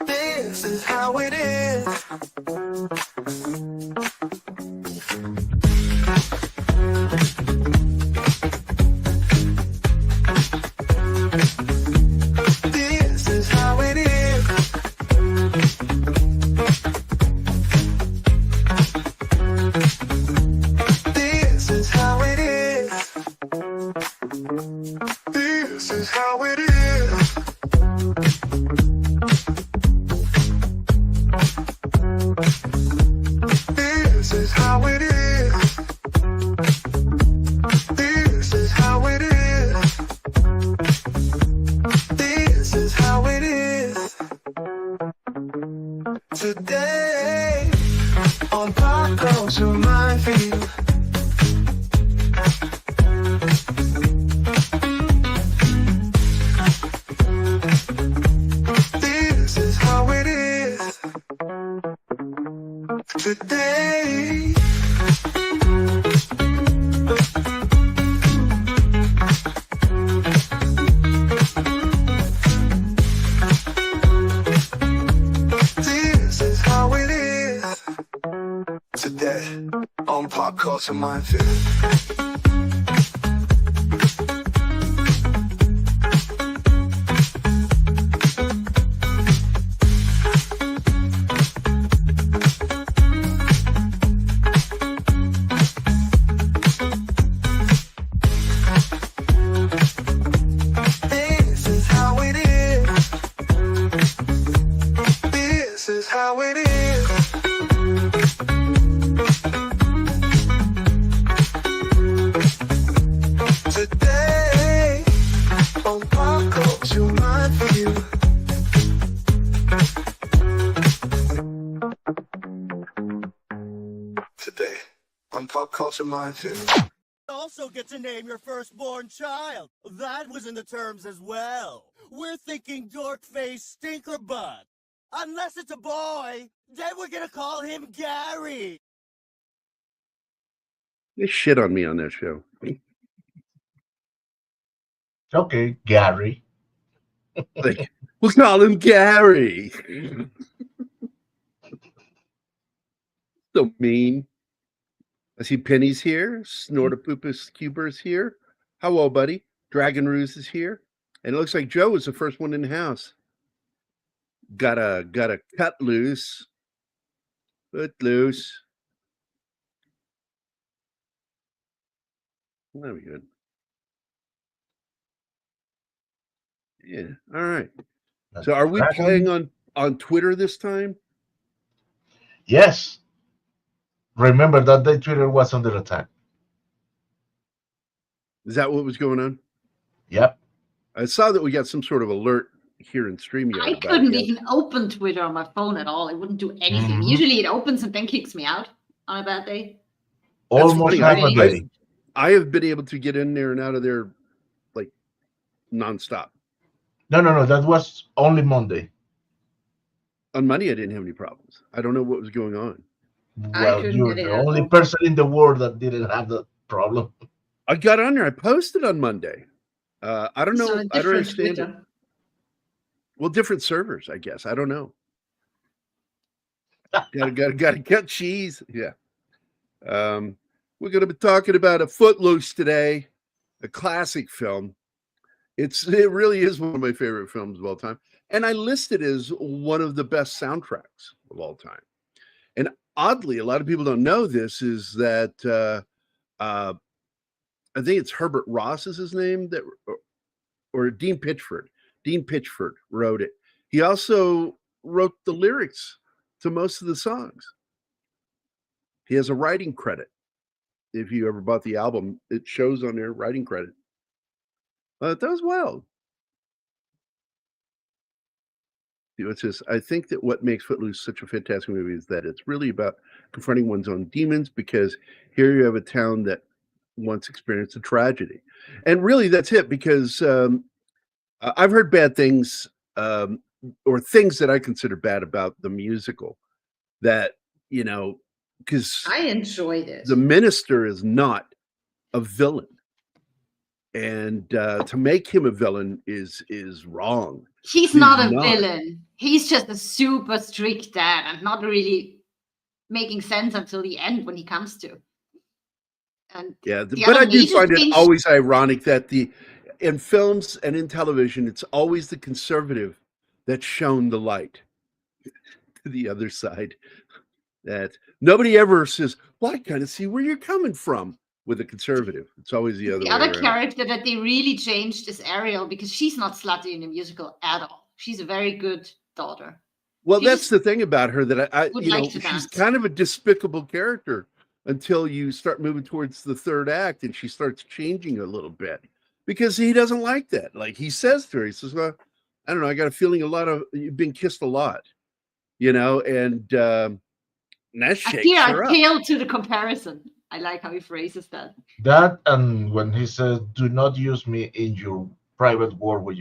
This is how it is. This is how it is. This is how it is. This is how it is. This is how it is. This is how it is. This is how it is. Today on Pop Culture Minefield. This is how it is. Today. This is how it is. Today on Pop Culture Minefield. This is how it is. This is how it is. Today on Pop Culture Minefield. Today on Pop Culture Minefield. Also get to name your firstborn child. That was in the terms as well. We're thinking dork-faced stinkerbutt. Unless it's a boy, then we're gonna call him Gary. They shit on me on that show. Okay, Gary. Like, we'll call him Gary. So mean. I see Penny's here. Snortapoopas Cuber's here. Hello, buddy. Dragon Ruse is here. And it looks like Joe was the first one in the house. Got a cut loose. Footloose. Very good. Yeah. All right. So are we playing on Twitter this time? Yes. Remember that day Twitter was under attack. Is that what was going on? Yep. I saw that we got some sort of alert here in StreamYard. I couldn't even open Twitter on my phone at all. It wouldn't do anything. Usually it opens and then kicks me out on a bad day. Almost half a day. I have been able to get in there and out of there like nonstop. No. That was only Monday. On Monday, I didn't have any problems. I don't know what was going on. Well, you're the only person in the world that didn't have that problem. I got on there. I posted on Monday. I don't know. So I don't understand Twitter. it. Well, different servers, I guess. I don't know. Gotta get cheese. Yeah. We're gonna be talking about a Footloose today, a classic film. It really is one of my favorite films of all time, and I list it as one of the best soundtracks of all time. And oddly, a lot of people don't know this, is that I think it's Herbert Ross is his name, that or Dean Pitchford. Dean Pitchford wrote it. He also wrote the lyrics to most of the songs. He has a writing credit. If you ever bought the album, it shows on there, writing credit. That was wild. It's just, I think that what makes Footloose such a fantastic movie is that it's really about confronting one's own demons, because here you have a town that once experienced a tragedy. And really that's it, because I've heard bad things, or things that I consider bad about the musical, that, you know, because I enjoyed it. the minister is not a villain. And to make him a villain is wrong. He's not a villain. He's just a super strict dad and not really making sense until the end when he comes to. And yeah, but I do find it always ironic that in films and in television, it's always the conservative that's shown the light to the other side. That nobody ever says, well, I kind of see where you're coming from with a conservative. It's always the other way around. The other character that they really changed is Ariel, because she's not slutty in the musical at all. She's a very good daughter. Well, that's the thing about her, that I you know, she's kind of a despicable character until you start moving towards the third act and she starts changing a little bit, because he doesn't like that. Like he says to her, he says, well, I don't know, I got a feeling you've been kissed a lot, you know, and that shakes her up. I appeal to the comparison. I like how he phrases that. That, and when he says, do not use me in your private war with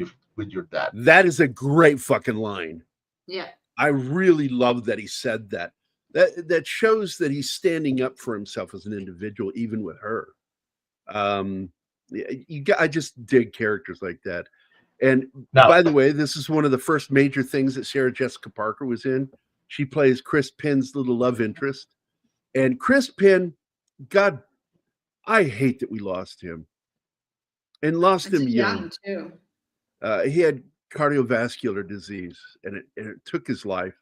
your dad. That is a great fucking line. Yeah. I really love that he said that. That shows that he's standing up for himself as an individual, even with her. I just dig characters like that. And by the way, this is one of the first major things that Sarah Jessica Parker was in. She plays Chris Penn's little love interest. And Chris Penn, God, I hate that we lost him. And lost him young too. He had cardiovascular disease, and it took his life.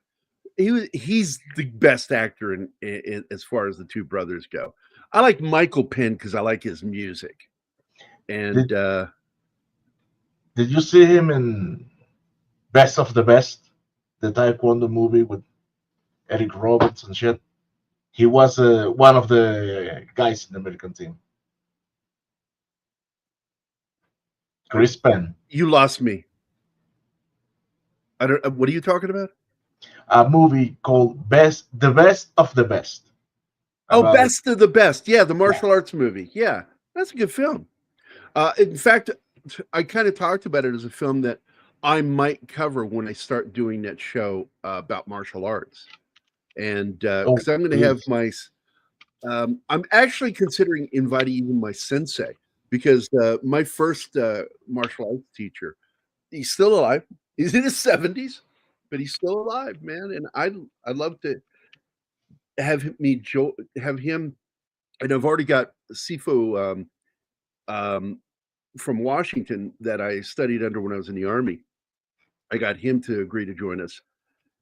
He's the best actor in as far as the two brothers go. I like Michael Penn because I like his music. And did you see him in Best of the Best, the Taekwondo movie with Eric Roberts and shit? He was one of the guys in the American team. Chris Penn. You lost me. I don't. What are you talking about? A movie called The Best of the Best. Oh, Best of the Best. Yeah, the martial arts movie. Yeah, that's a good film. In fact, I kind of talked about it as a film that I might cover when I start doing that show about martial arts. And because I'm going to have my, I'm actually considering inviting even my sensei, because my first martial arts teacher, he's still alive. He's in his 70s, but he's still alive, man. And I'd love to have him. And I've already got Sifu from Washington that I studied under when I was in the Army. I got him to agree to join us,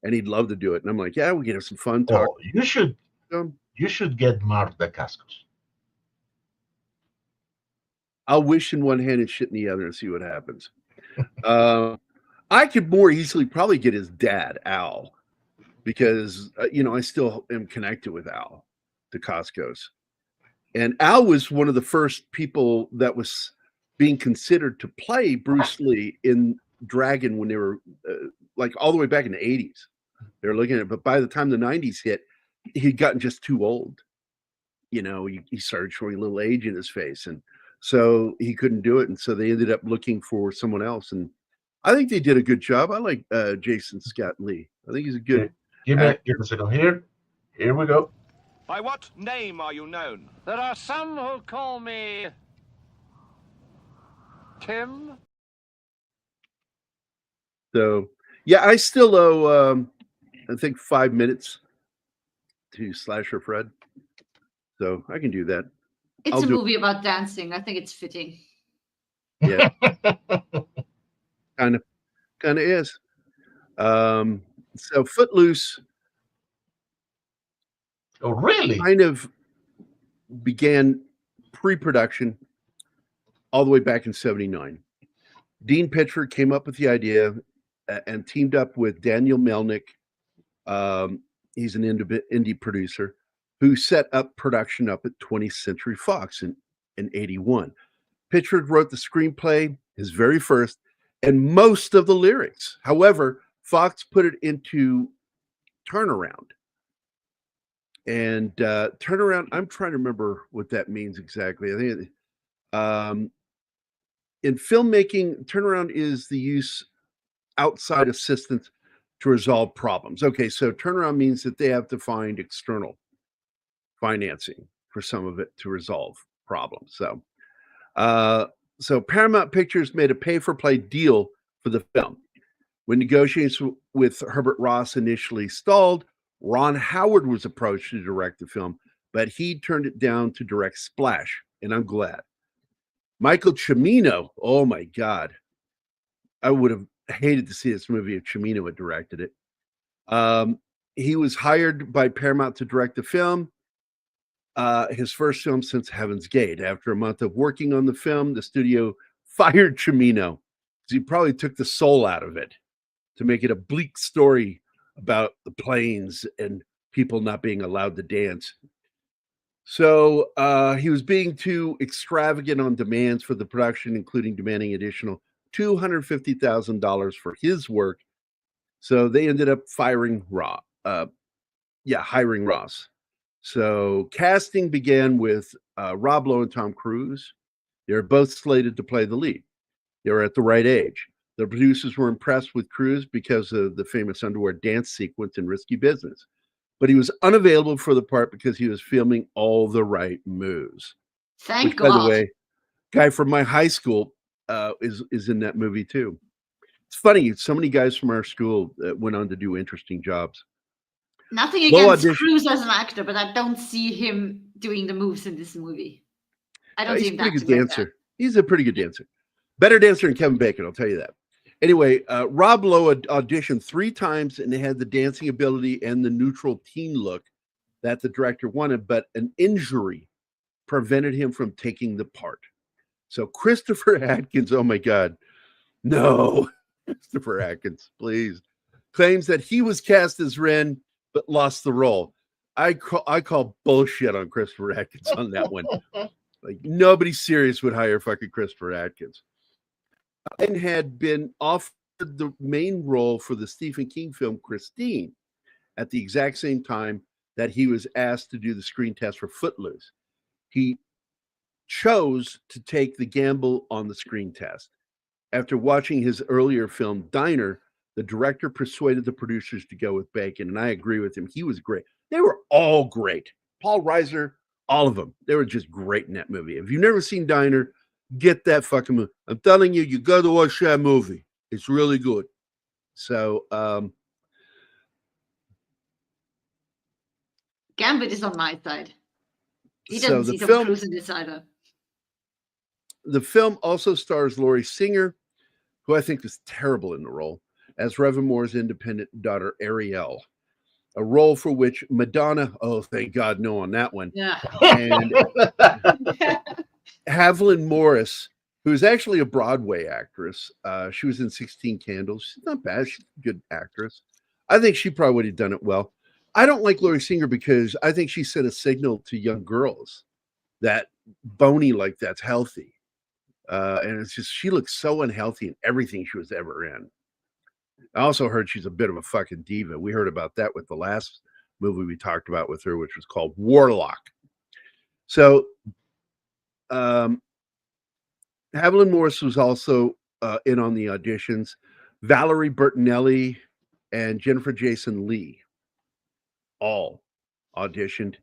and he'd love to do it. And I'm like, yeah, we can have some fun talk. Oh, you should get Mark Dacascos. I'll wish in one hand and shit in the other and see what happens. I could more easily probably get his dad, Al, because I still am connected with Al Dacascos. And Al was one of the first people that was being considered to play Bruce Lee in Dragon when they were like all the way back in the 80s. They were looking at it, but by the time the 90s hit, he'd gotten just too old. He started showing a little age in his face, and so he couldn't do it. And so they ended up looking for someone else. And I think they did a good job. I like Jason Scott Lee. I think he's a good. Give me a second. Here we go. By what name are you known? There are some who call me Tim. So, yeah, I still owe, I think 5 minutes to Slasher Fred. So I can do that. It's a movie about dancing. I think it's fitting. Yeah. kind of is. So Footloose. Oh, really? Kind of began pre-production all the way back in '79. Dean Pitchford came up with the idea and teamed up with Daniel Melnick. He's an indie producer who set up production up at 20th Century Fox in '81. Pitchford wrote the screenplay, his very first, and most of the lyrics. However, Fox put it into Turnaround. And Turnaround, I'm trying to remember what that means exactly. I think in filmmaking, Turnaround is the use outside assistance to resolve problems. Okay, so turnaround means that they have to find external financing for some of it to resolve problems. So So Paramount Pictures made a pay-for-play deal for the film. When negotiations with Herbert Ross initially stalled, Ron Howard was approached to direct the film, but he turned it down to direct Splash, and I'm glad. Michael Cimino, oh my God. I would have hated to see this movie if Cimino had directed it. He was hired by Paramount to direct the film, his first film since Heaven's Gate. After a month of working on the film, the studio fired Cimino because he probably took the soul out of it to make it a bleak story about the plains and people not being allowed to dance. So he was being too extravagant on demands for the production, including demanding additional $250,000 for his work. So they ended up hiring Ross. So casting began with Rob Lowe and Tom Cruise. They were both slated to play the lead. They were at the right age. The producers were impressed with Cruise because of the famous underwear dance sequence in Risky Business. But he was unavailable for the part because he was filming All the Right Moves. Thank Which, by God. the way, guy from my high school is in that movie too. It's funny. So many guys from our school went on to do interesting jobs. Nothing Low against audition. Cruise as an actor, but I don't see him doing the moves in this movie. I don't see He's a him pretty good dancing like dancer. He's a pretty good dancer. Better dancer than Kevin Bacon, I'll tell you that. Anyway, Rob Lowe auditioned 3 times and had the dancing ability and the neutral teen look that the director wanted, but an injury prevented him from taking the part. So Christopher Atkins, oh my God, no, Christopher Atkins, please, claims that he was cast as Ren but lost the role. I call bullshit on Christopher Atkins on that one. Like nobody serious would hire fucking Christopher Atkins. And had been offered the main role for the Stephen King film Christine at the exact same time that he was asked to do the screen test for Footloose. He chose to take the gamble on the screen test. After watching his earlier film Diner, the director persuaded the producers to go with Bacon, and I agree with him. He was great. They were all great. Paul Reiser, all of them. They were just great in that movie. If you've never seen Diner, get that fucking movie. I'm telling you, you got to watch that movie. It's really good. So, Gambit is on my side. He So doesn't the see some film- Cruise in this either. the film also stars Laurie Singer, who I think is terrible in the role, as Reverend Moore's independent daughter, Ariel. A role for which Madonna, oh, thank God, no on that one. Yeah. And Haviland Morris, who is actually a Broadway actress. She was in 16 Candles. She's not bad. She's a good actress. I think she probably would have done it well. I don't like Laurie Singer because I think she sent a signal to young girls that bony like that's healthy. And it's just, she looks so unhealthy in everything she was ever in. I also heard she's a bit of a fucking diva. We heard about that with the last movie we talked about with her, which was called Warlock. So, Haviland Morris was also in on the auditions. Valerie Bertinelli and Jennifer Jason Leigh all auditioned.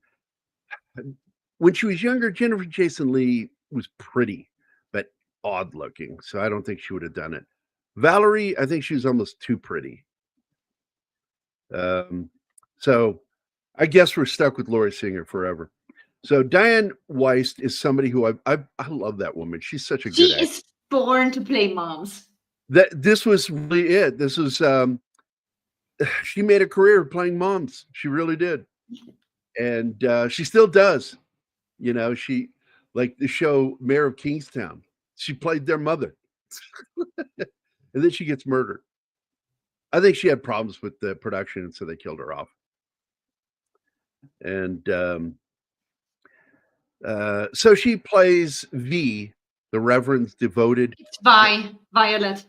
When she was younger, Jennifer Jason Leigh was pretty, but odd looking. So I don't think she would have done it. Valerie, I think she was almost too pretty. So I guess we're stuck with Laurie Singer forever. So Diane Weist is somebody who I love that woman. She's such a good She actor. is born to play moms. This was really it. This was she made a career playing moms. She really did. And she still does. You know, she like the show Mayor of Kingstown. She played their mother. And then she gets murdered. I think she had problems with the production, and so they killed her off. And so she plays V, the Reverend's devoted, It's Violet.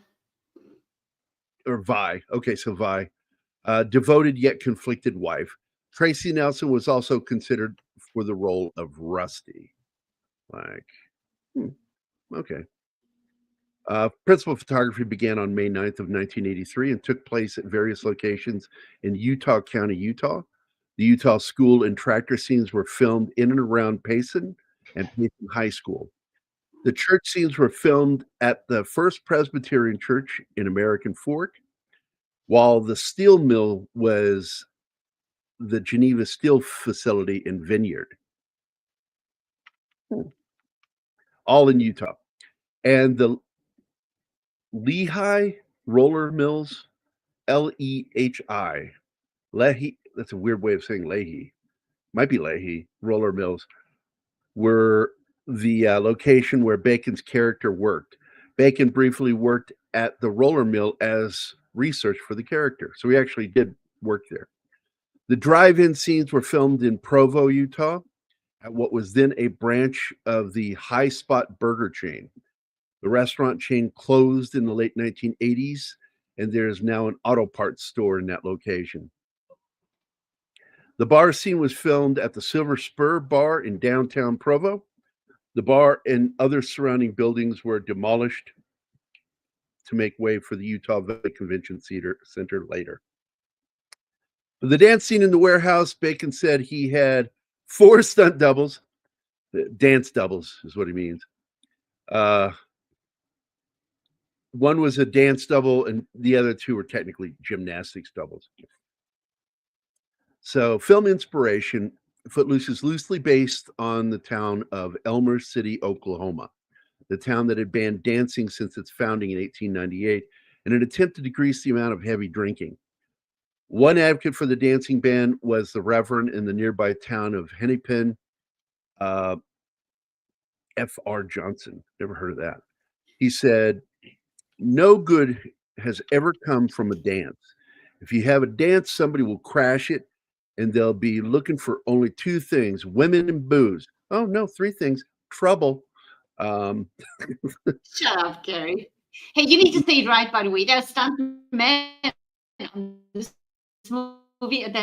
or Vi. Okay, so Vi, devoted yet conflicted wife. Tracy Nelson was also considered for the role of Rusty. Like, okay. Principal photography began on May 9th of 1983 and took place at various locations in Utah County, Utah. The Utah school and tractor scenes were filmed in and around Payson and Payson High School. The church scenes were filmed at the First Presbyterian Church in American Fork, while the steel mill was the Geneva Steel Facility in Vineyard, all in Utah. And the Lehigh Roller Mills, Lehi, Lehi, that's a weird way of saying Lehi, might be Lehi, Roller Mills, were the location where Bacon's character worked. Bacon briefly worked at the roller mill as research for the character. So he actually did work there. The drive-in scenes were filmed in Provo, Utah, at what was then a branch of the High Spot burger chain. The restaurant chain closed in the late 1980s, and there is now an auto parts store in that location. The bar scene was filmed at the Silver Spur Bar in downtown Provo. The bar and other surrounding buildings were demolished to make way for the Utah Valley Convention Center later. For the dance scene in the warehouse, Bacon said he had 4 stunt doubles. Dance doubles is what he means. One was a dance double, and the other 2 were technically gymnastics doubles. So, film inspiration, Footloose is loosely based on the town of Elmer City, Oklahoma, the town that had banned dancing since its founding in 1898 in an attempt to decrease the amount of heavy drinking. One advocate for the dancing ban was the Reverend in the nearby town of Hennepin, F.R. Johnson. Never heard of that. He said, "No good has ever come from a dance. If you have a dance, somebody will crash it, and they'll be looking for only 2 things, women and booze. Oh, no, 3 things, trouble." Shut up, Gary. Hey, you need to say it right, by the way. There's stunt men on this movie, and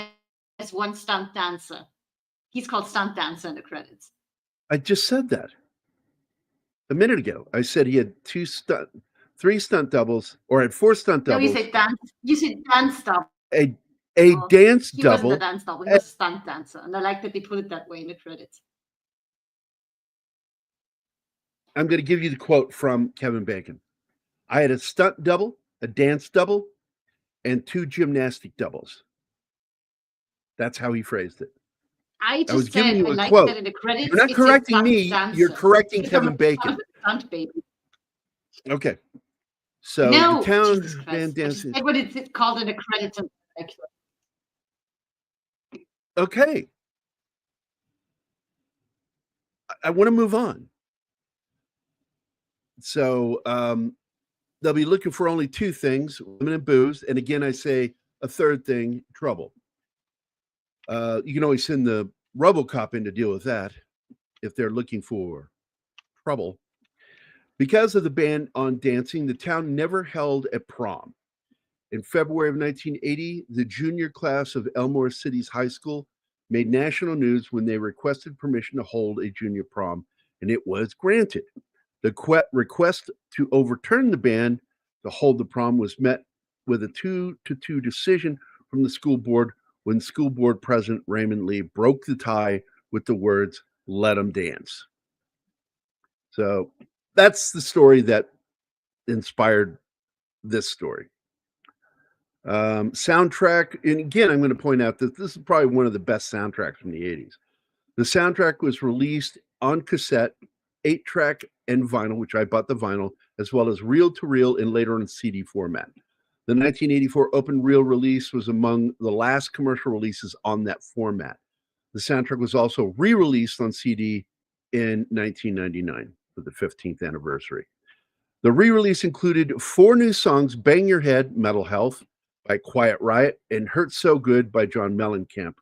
there's one stunt dancer. He's called stunt dancer in the credits. I just said that a minute ago. I said he had 3 stunt doubles, or had 4 stunt No, doubles. you said dance. You said dance double. A Oh, dance He double. wasn't a dance double. He was a stunt dancer, and I like that they put it that way in the credits. I'm going to give you the quote from Kevin Bacon. "I had a stunt double, a dance double, and 2 gymnastic doubles." That's how he phrased it. I I was just giving said you I a like quote. that in the credits. You're not it says correcting stunt me. dancer. You're correcting Because I'm Kevin a Bacon. stunt baby. Okay. So No, the town Jesus Christ. band I just dancing. said what it's called in the credits. And Okay. I want to move on. So they'll be looking for only 2 things, women and booze. And again, I say a 3rd thing, trouble. You can always send the RoboCop in to deal with that if they're looking for trouble. Because of the ban on dancing, the town never held a prom. In February of 1980, the junior class of Elmore City's high school made national news when they requested permission to hold a junior prom, and it was granted. The request to overturn the ban to hold the prom was met with a 2-2 decision from the school board when school board president Raymond Lee broke the tie with the words, "Let them dance." So that's the story that inspired this story. Soundtrack, and again, I'm going to point out that this is probably one of the best soundtracks from the 80s. The soundtrack was released on cassette, 8-track, and vinyl, which I bought the vinyl, as well as reel-to-reel and later on CD format. The 1984 open reel release was among the last commercial releases on that format. The soundtrack was also re-released on CD in 1999 for the 15th anniversary. The re-release included 4 new songs: "Bang Your Head," Mental Health by Quiet Riot, and "Hurt So Good" by John Mellencamp.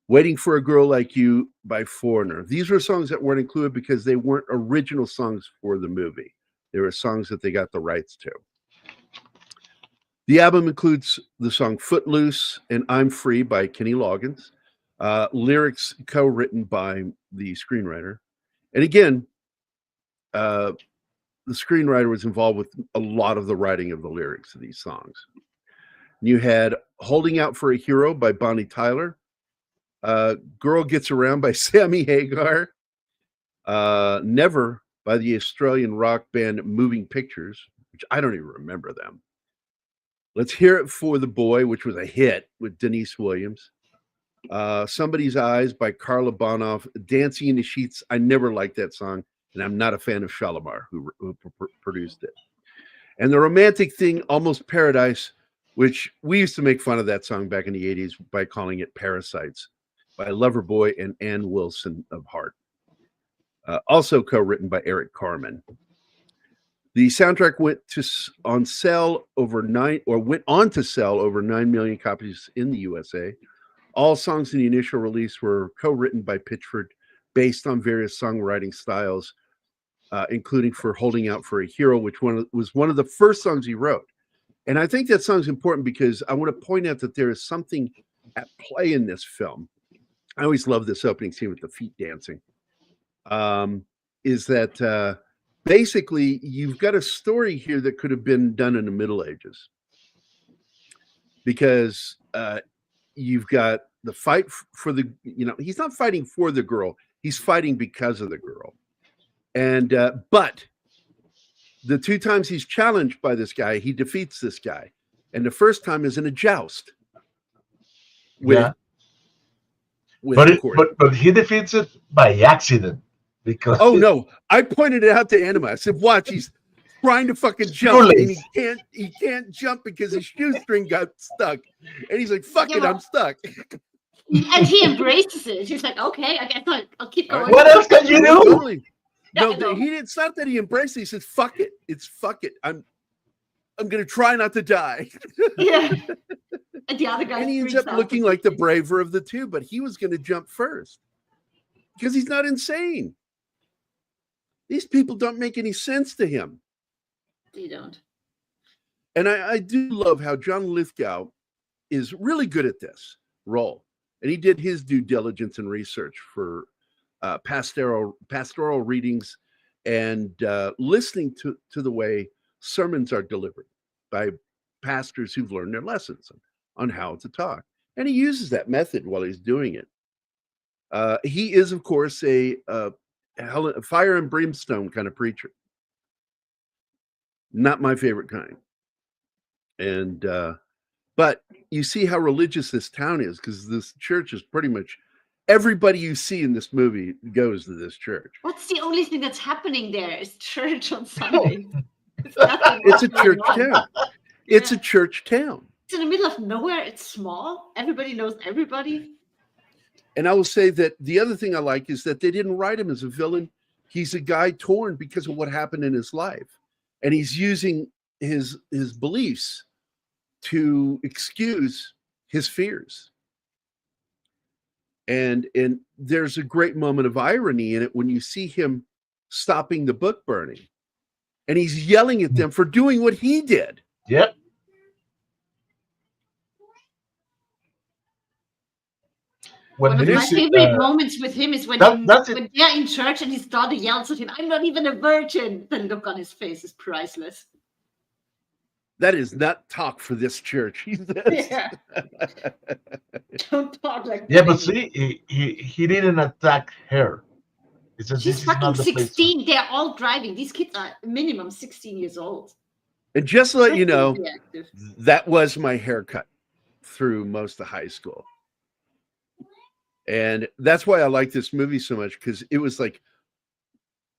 "Waiting for a Girl Like You" by Foreigner. These were songs that weren't included because they weren't original songs for the movie. They were songs that they got the rights to. The album includes the song "Footloose" and "I'm Free" by Kenny Loggins. Lyrics co-written by the screenwriter. And again, the screenwriter was involved with a lot of the writing of the lyrics of these songs. You had "Holding Out for a Hero" by Bonnie Tyler. "Girl Gets Around" by Sammy Hagar. "Never" by the Australian rock band Moving Pictures, which I don't even remember them. Let's Hear It for the Boy, which was a hit with Denise Williams. Somebody's Eyes by Carla Bonoff. Dancing in the Sheets. I never liked that song, and I'm not a fan of Shalimar, who produced it. And The Romantic Thing, Almost Paradise, which we used to make fun of that song back in the 80s by calling it Parasites, by Loverboy and Ann Wilson of Heart. Also co-written by Eric Carmen. The soundtrack went on to sell over 9 million copies in the USA. All songs in the initial release were co-written by Pitchford, based on various songwriting styles, including for Holding Out for a Hero, which was one of the first songs he wrote. And I think that song's important because I want to point out that there is something at play in this film. I always love this opening scene with the feet dancing. Is that basically you've got a story here that could have been done in the Middle Ages, because you've got the fight for the, he's not fighting for the girl, he's fighting because of the girl. And but the 2 times he's challenged by this guy, he defeats this guy. And the first time is in a joust. But he defeats it by accident. Because no, I pointed it out to Anima. I said, watch, he's trying to fucking jump and he can't jump because his shoestring got stuck. And he's like, fuck it, I'm stuck. And he embraces it. He's like, okay, I guess I'll keep going. What else can you do? Totally. No, he didn't. It's not that he embraced it. He said, fuck it. It's fuck it. I'm gonna try not to die. Yeah. And the other guy, and he ends up looking like the braver of the two, but he was gonna jump first. Because he's not insane. These people don't make any sense to him. They don't. And I do love how John Lithgow is really good at this role. And he did his due diligence and research for pastoral readings and listening to the way sermons are delivered by pastors who've learned their lessons on how to talk. And he uses that method while he's doing it. He is, of course, a fire and brimstone kind of preacher. Not my favorite kind. And but you see how religious this town is, because this church is pretty much everybody you see in this movie goes to this church. What's the only thing that's happening there is church on Sunday. It's a church town. It's a church town. It's in the middle of nowhere. It's small. Everybody knows everybody. And I will say that the other thing I like is that they didn't write him as a villain. He's a guy torn because of what happened in his life. And he's using his beliefs to excuse his fears. And there's a great moment of irony in it when you see him stopping the book burning. And he's yelling at them for doing what he did. Yep. One of my favorite moments with him is when they're in church and his daughter yells at him, "I'm not even a virgin." The look on his face is priceless. That is not talk for this church. Yeah. Don't talk like that. Yeah, but see, he didn't attack her. She's fucking 16. They're all driving. These kids are minimum 16 years old. And just to let you know, that was my haircut through most of high school. And that's why I like this movie so much, because it was like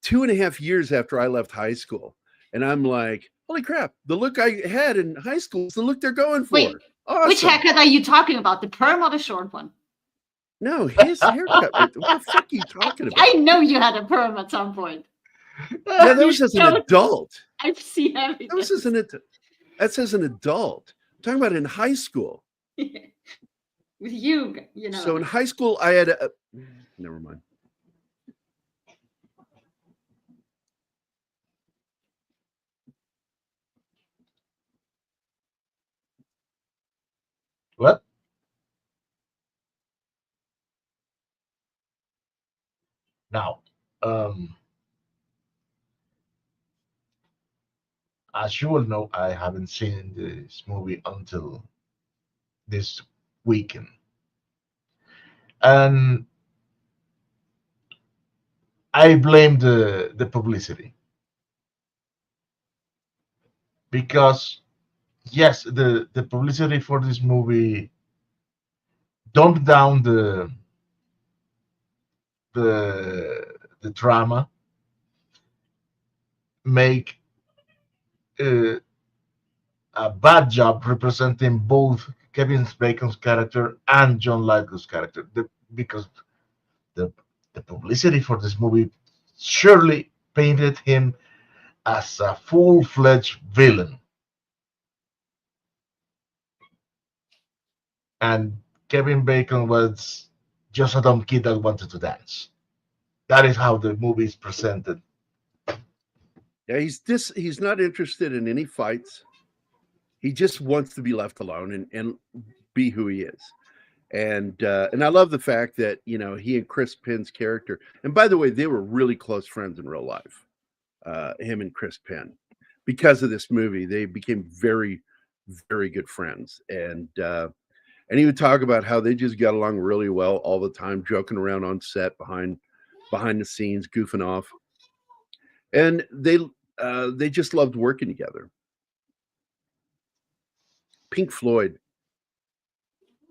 2.5 years after I left high school. And I'm like, holy crap, the look I had in high school is the look they're going for. Wait, awesome. Which haircut are you talking about? The perm or the short one? No, his haircut. What the fuck are you talking about? I know you had a perm at some point. Yeah, that was as an adult. I've seen everything. That's as an adult. I'm talking about in high school. With you know. So in high school, I had a... Never mind. What? Now, as you will know, I haven't seen this movie until this weekend. And I blame the publicity, because yes, the publicity for this movie dumped down the the drama, make uh, a bad job representing both Kevin Bacon's character and John Lithgow's character. Because the the publicity for this movie surely painted him as a full-fledged villain, and Kevin Bacon was just a dumb kid that wanted to dance. That is how the movie is presented. Yeah, he's not interested in any fights. He just wants to be left alone and be who he is. And I love the fact that, you know, he and Chris Penn's character, and by the way, they were really close friends in real life. Him and Chris Penn, because of this movie, they became very, very good friends. And he would talk about how they just got along really well all the time, joking around on set, behind the scenes, goofing off, and they just loved working together. Pink Floyd.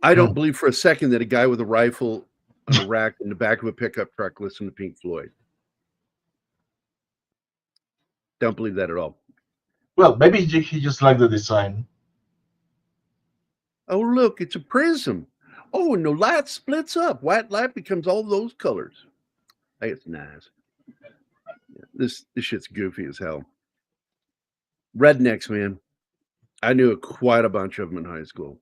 I don't believe for a second that a guy with a rifle on a rack in the back of a pickup truck listened to Pink Floyd. Don't believe that at all. Well, maybe he just liked the design. Oh, look, it's a prism. Oh, and the light splits up. White light becomes all those colors. I think it's nice. Yeah, this shit's goofy as hell. Rednecks, man. I knew quite a bunch of them in high school.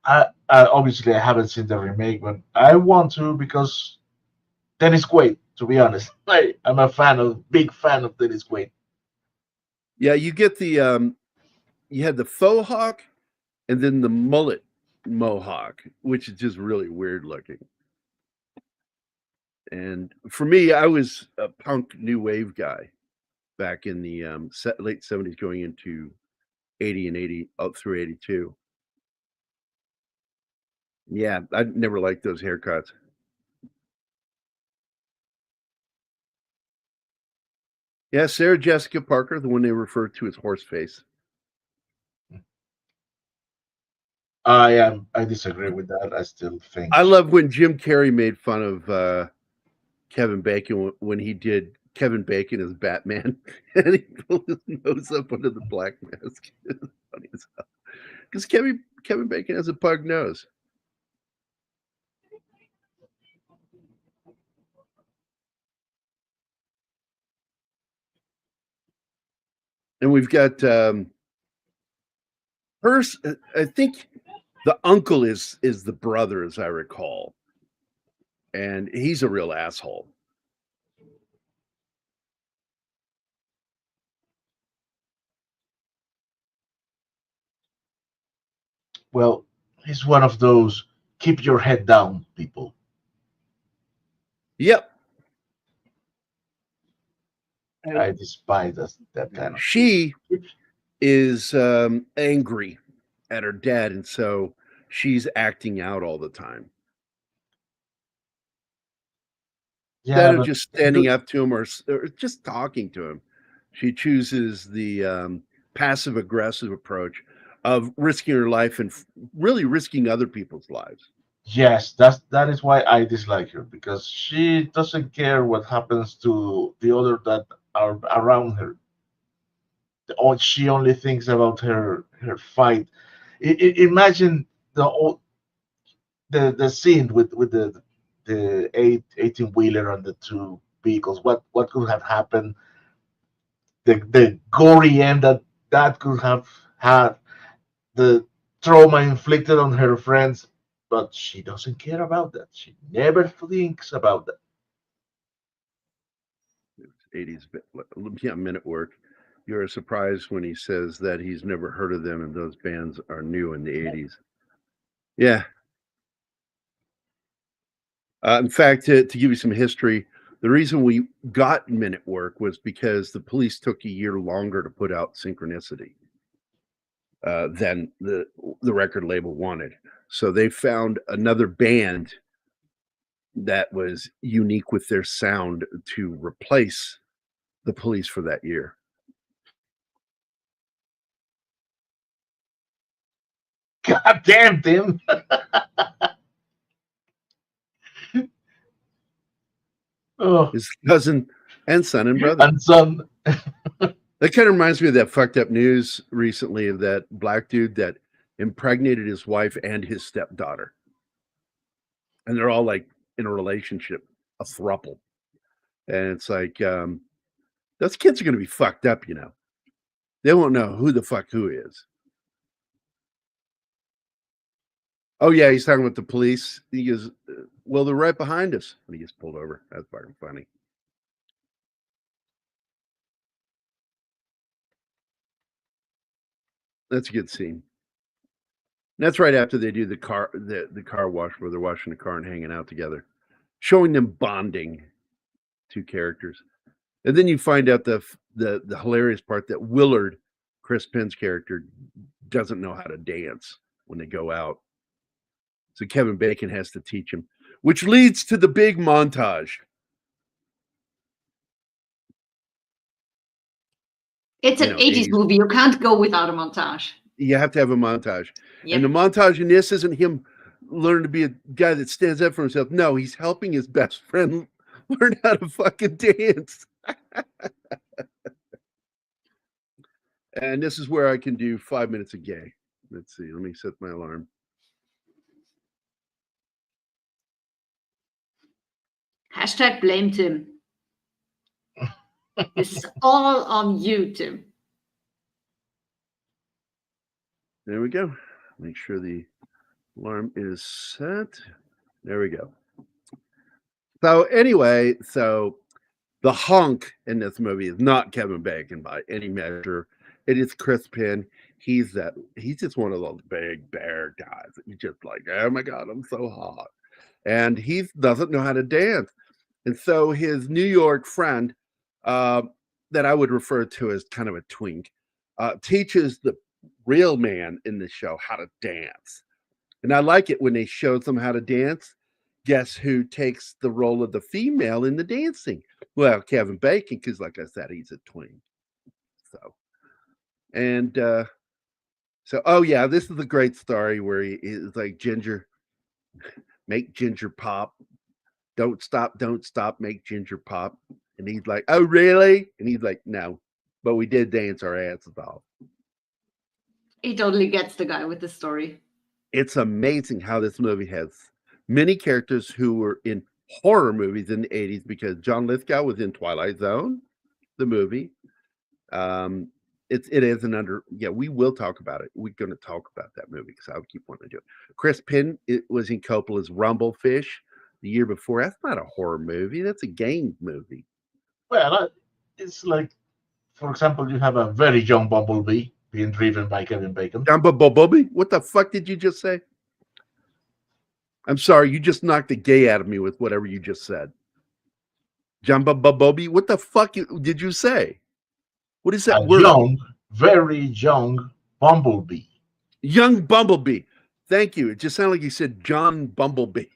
I obviously I haven't seen the remake, but I want to, because Dennis Quaid. To be honest, I'm a big fan of Dennis Quaid. Yeah, you get the you had the faux hawk and then the mullet mohawk, which is just really weird looking. And for me, I was a punk new wave guy back in the late 70s going into 80 and 80 up through 82. Yeah, I never liked those haircuts. Yeah, Sarah Jessica Parker, the one they referred to as Horseface. I disagree with that. I still think I love when Jim Carrey made fun of Kevin Bacon when he did Kevin Bacon as Batman, and he pulled his nose up under the black mask. It's funny as hell. Because Kevin Bacon has a pug nose. And we've got I think the uncle is the brother, as I recall. And he's a real asshole. well, he's one of those keep your head down people. Yep. I despise that kind of. She is angry at her dad, and so she's acting out all the time. Instead of just standing up to him or just talking to him, she chooses the passive aggressive approach of risking her life and really risking other people's lives. Yes, that is why I dislike her, because she doesn't care what happens to the other that are around her. She only thinks about her fight. Imagine the scene with the 18-wheeler and the two vehicles. What could have happened? The gory end that could have had, the trauma inflicted on her friends, but she doesn't care about that. She never thinks about that. 80s, yeah, Men at Work. You're surprised when he says that he's never heard of them and those bands are new in the 80s. Yeah. In fact, to give you some history, the reason we got Men at Work was because the police took a year longer to put out Synchronicity than the record label wanted. So they found another band that was unique with their sound to replace the Police for that year. God damn, Tim. Oh, His cousin and son and brother. and son. That kind of reminds me of that fucked up news recently of that black dude that impregnated his wife and his stepdaughter. And they're all like in a relationship, a throuple. And it's like, those kids are going to be fucked up, you know. They won't know who the fuck who is. Oh, yeah, he's talking about the police. He goes, well, they're right behind us. And he gets pulled over. That's fucking funny. That's a good scene. And that's right after they do the car wash where they're washing the car and hanging out together, showing them bonding, two characters. And then you find out the hilarious part that Willard, Chris Penn's character, doesn't know how to dance when they go out. So Kevin Bacon has to teach him, which leads to the big montage. It's an 80s movie. You can't go without a montage. You have to have a montage. Yep. And the montage in this isn't him learning to be a guy that stands up for himself. No, he's helping his best friend learn how to fucking dance. And this is where I can do 5 minutes of gay. Let's see. Let me set my alarm. Hashtag blame Tim. This is all on you, Tim. There we go. Make sure the alarm is set. There we go. So anyway, the hunk in this movie is not Kevin Bacon by any measure. It is Chris Penn. He's just one of those big bear guys that you just like, oh my God, I'm so hot. And he doesn't know how to dance. And so his New York friend, that I would refer to as kind of a twink, teaches the real man in the show how to dance. And I like it when they show them how to dance. Guess who takes the role of the female in the dancing? Well, Kevin Bacon, because like I said, he's a twink. So, and oh yeah, this is a great story where he is like Ginger, make Ginger pop. Don't stop, make Ginger pop. And he's like, oh, really? And he's like, no, but we did dance our asses off. He totally gets the guy with the story. It's amazing how this movie has many characters who were in horror movies in the 80s because John Lithgow was in Twilight Zone, the movie. It is we will talk about it. We're going to talk about that movie because I'll keep wanting to do it. Chris Penn was in Coppola's Rumblefish the year before. That's not a horror movie. That's a game movie. Well, it's like, for example, you have a very young Bumblebee being driven by Kevin Bacon. Bumblebee? What the fuck did you just say? I'm sorry, you just knocked the gay out of me with whatever you just said. Jamba Bumblebee? What the fuck did you say? What is that word? Young, very young Bumblebee. Young Bumblebee. Thank you. It just sounded like you said John Bumblebee.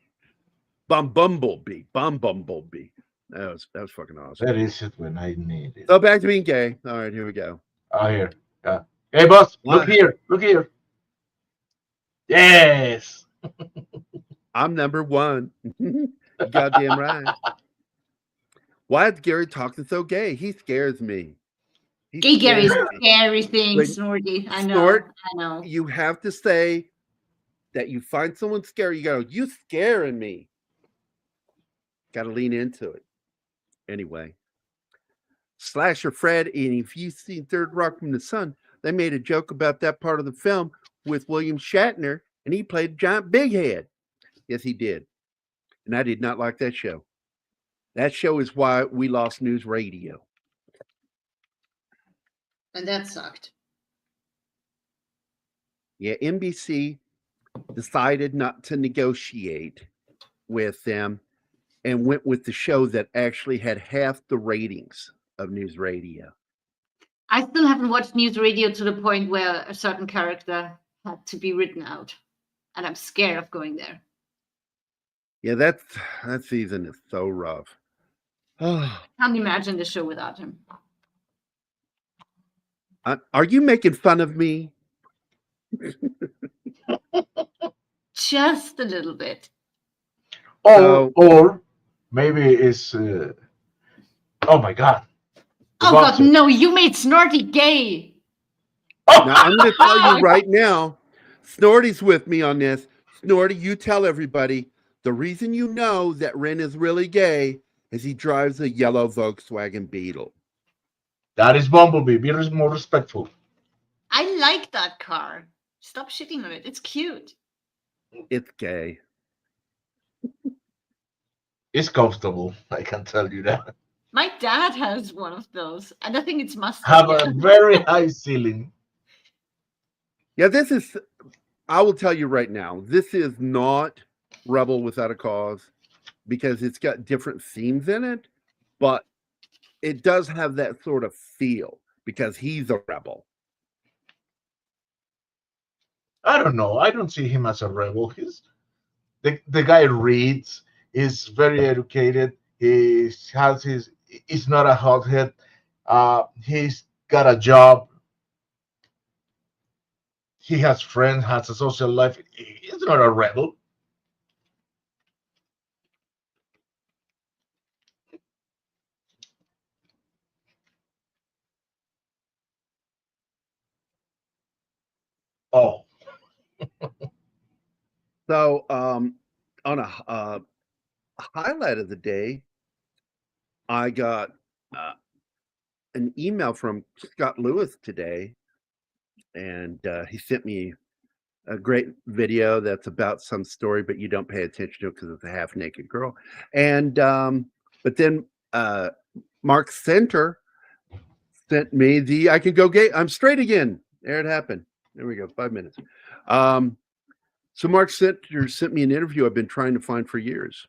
Bumblebee. That was fucking awesome. That is it when I need it. So back to being gay. All right, here we go. Oh, here. Yeah. Hey, boss, look here. Look here. Yes. I'm number one. Goddamn right. Why is Gary talking so gay? He scares me. Gay Gary's scary thing, Like, Snorty. I Snort, know. You have to say that you find someone scary. You go, you scaring me. Got to lean into it. Anyway, Slasher Fred, and if you've seen Third Rock from the Sun, they made a joke about that part of the film with William Shatner, and he played a giant big head. Yes, he did. And I did not like that show. That show is why we lost news radio. And that sucked. Yeah, NBC decided not to negotiate with them and went with the show that actually had half the ratings of news radio. I still haven't watched news radio to the point where a certain character had to be written out. And I'm scared of going there. Yeah, that season is so rough. Oh, Can't imagine the show without him. are you making fun of me? Just a little bit. So- Or maybe it's. Oh my God. The Oh God, boxer. no! You made Snorty gay. Now I'm going to tell you right now, Snorty's with me on this. Snorty, you tell everybody the reason you know that Ren is really gay is he drives a yellow Volkswagen Beetle. That is Bumblebee. Be more respectful. I like that car. Stop shitting on it. It's cute. It's gay. It's comfortable. I can tell you that. My dad has one of those, and I think it's Mustang. Have Yeah. a very high ceiling. Yeah, this is, I will tell you right now, this is not Rebel Without a Cause because it's got different themes in it, but it does have that sort of feel because he's a rebel. I don't know. I don't see him as a rebel. The guy reads, is very educated, he's not a hothead, he's got a job, he has friends, has a social life. He's not a rebel. Oh, So, on a highlight of the day, I got an email from Scott Lewis today, and he sent me a great video that's about some story, but you don't pay attention to it because it's a half-naked girl. And but then Mark Center sent me the I can go gay. I'm straight again. There it happened. There we go. 5 minutes. So Mark Center sent me an interview I've been trying to find for years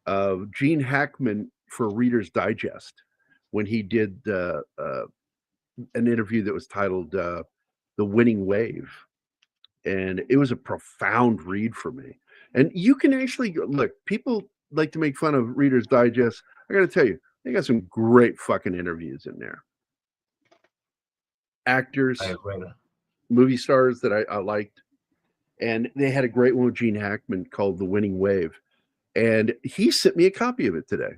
of Gene Hackman for Reader's Digest when he did an interview that was titled "The Winning Wave." And it was a profound read for me. And you can actually look, people like to make fun of Reader's Digest. I got to tell you, they got some great fucking interviews in there. Actors, I read it. movie stars that I liked. And they had a great one with Gene Hackman called The Winning Wave. And he sent me a copy of it today.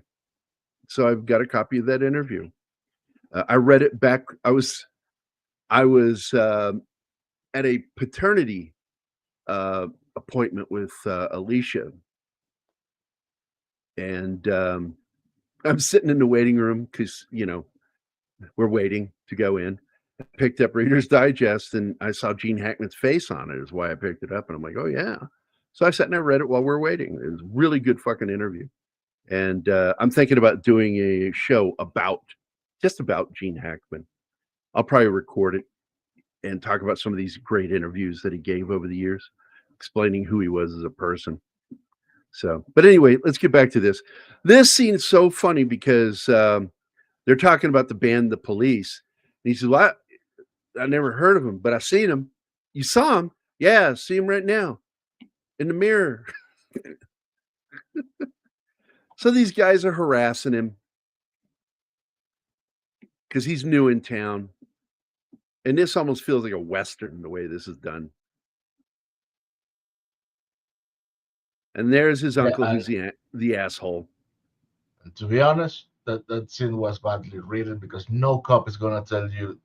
So I've got a copy of that interview. I read it back. I was at a paternity appointment with Alicia, and I'm sitting in the waiting room because we're waiting to go in. I picked up Reader's Digest and I saw Gene Hackman's face on it. Is why I picked it up, and I'm like, oh yeah. So I sat and I read it while we're waiting. It was a really good fucking interview, and I'm thinking about doing a show just about Gene Hackman. I'll probably record it and talk about some of these great interviews that he gave over the years, explaining who he was as a person. So, but anyway, let's get back to this. This scene is so funny because they're talking about the band The Police. And he says, well, I never heard of him, but I seen him. You saw him? Yeah, I see him right now in the mirror. So these guys are harassing him because he's new in town. And this almost feels like a Western, the way this is done. And there's his uncle, who's the asshole. And to be honest, that scene was badly written because no cop is gonna tell you.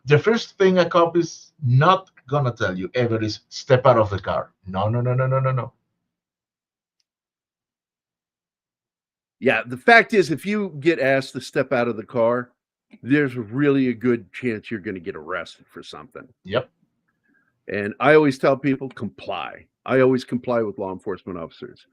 The first thing a cop is not gonna tell you ever is step out of the car. No, no, no, no, no, no, no. Yeah, the fact is, if you get asked to step out of the car, there's really a good chance you're going to get arrested for something. Yep. And I always tell people, comply. I always comply with law enforcement officers.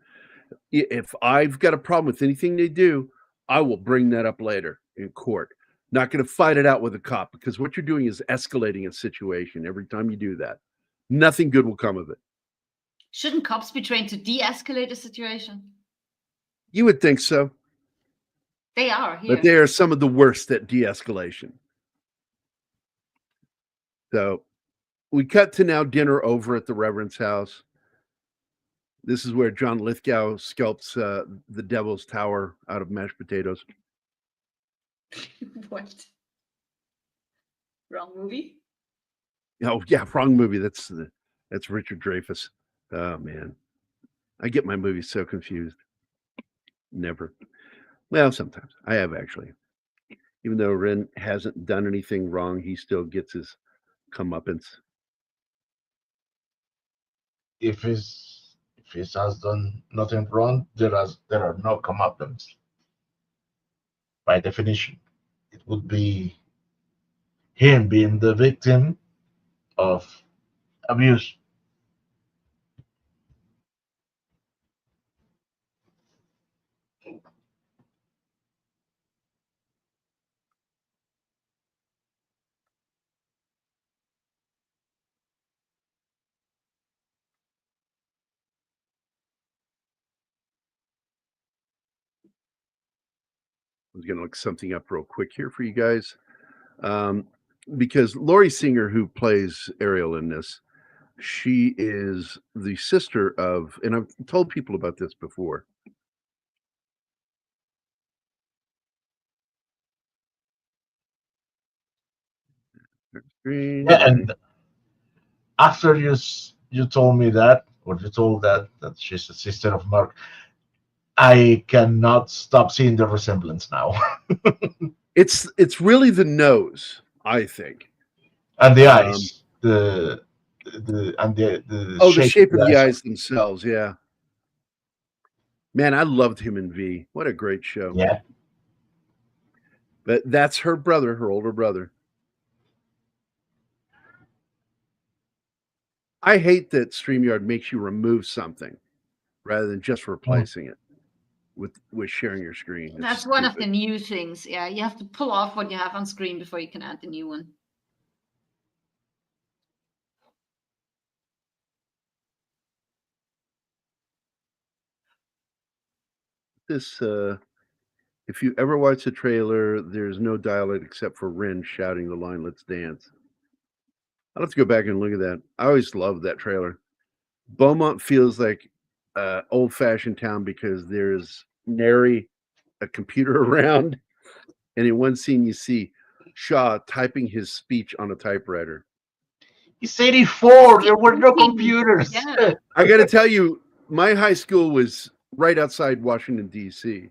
If I've got a problem with anything they do, I will bring that up later in court. Not going to fight it out with a cop, because what you're doing is escalating a situation every time you do that. Nothing good will come of it. Shouldn't cops be trained to de-escalate a situation? You would think so. They are here. But they are some of the worst at de-escalation. So we cut to now dinner over at the Reverend's house. This is where John Lithgow sculpts the Devil's Tower out of mashed potatoes. What? Wrong movie? Oh yeah, wrong movie. That's Richard Dreyfuss. Oh man, I get my movies so confused. Never. Well, sometimes I have actually. Even though Ren hasn't done anything wrong, he still gets his comeuppance. If he has done nothing wrong, there are no comeuppance. By definition, it would be him being the victim of abuse. I was going to look something up real quick here for you guys. Because Laurie Singer, who plays Ariel in this, she is the sister of, and I've told people about this before. Yeah, and after you told me that, or you told that she's a sister of Mark, I cannot stop seeing the resemblance now. It's really the nose, I think, And the eyes, the the shape of the eyes themselves. Yeah, man, I loved him in V. What a great show. Yeah. But that's her brother, her older brother. I hate that StreamYard makes you remove something rather than just replacing it with sharing your screen. It's That's one of the stupid. new things. Yeah, you have to pull off what you have on screen before you can add the new one. This if you ever watch the trailer, there's no dialogue except for Ren shouting the line, "Let's dance." I'll have to go back and look at that. I always loved that trailer. Beaumont feels like old-fashioned town because there's nary a computer around. And in one scene, you see Shaw typing his speech on a typewriter. It's 84. There were no computers. Yeah. I got to tell you, my high school was right outside Washington, D.C.,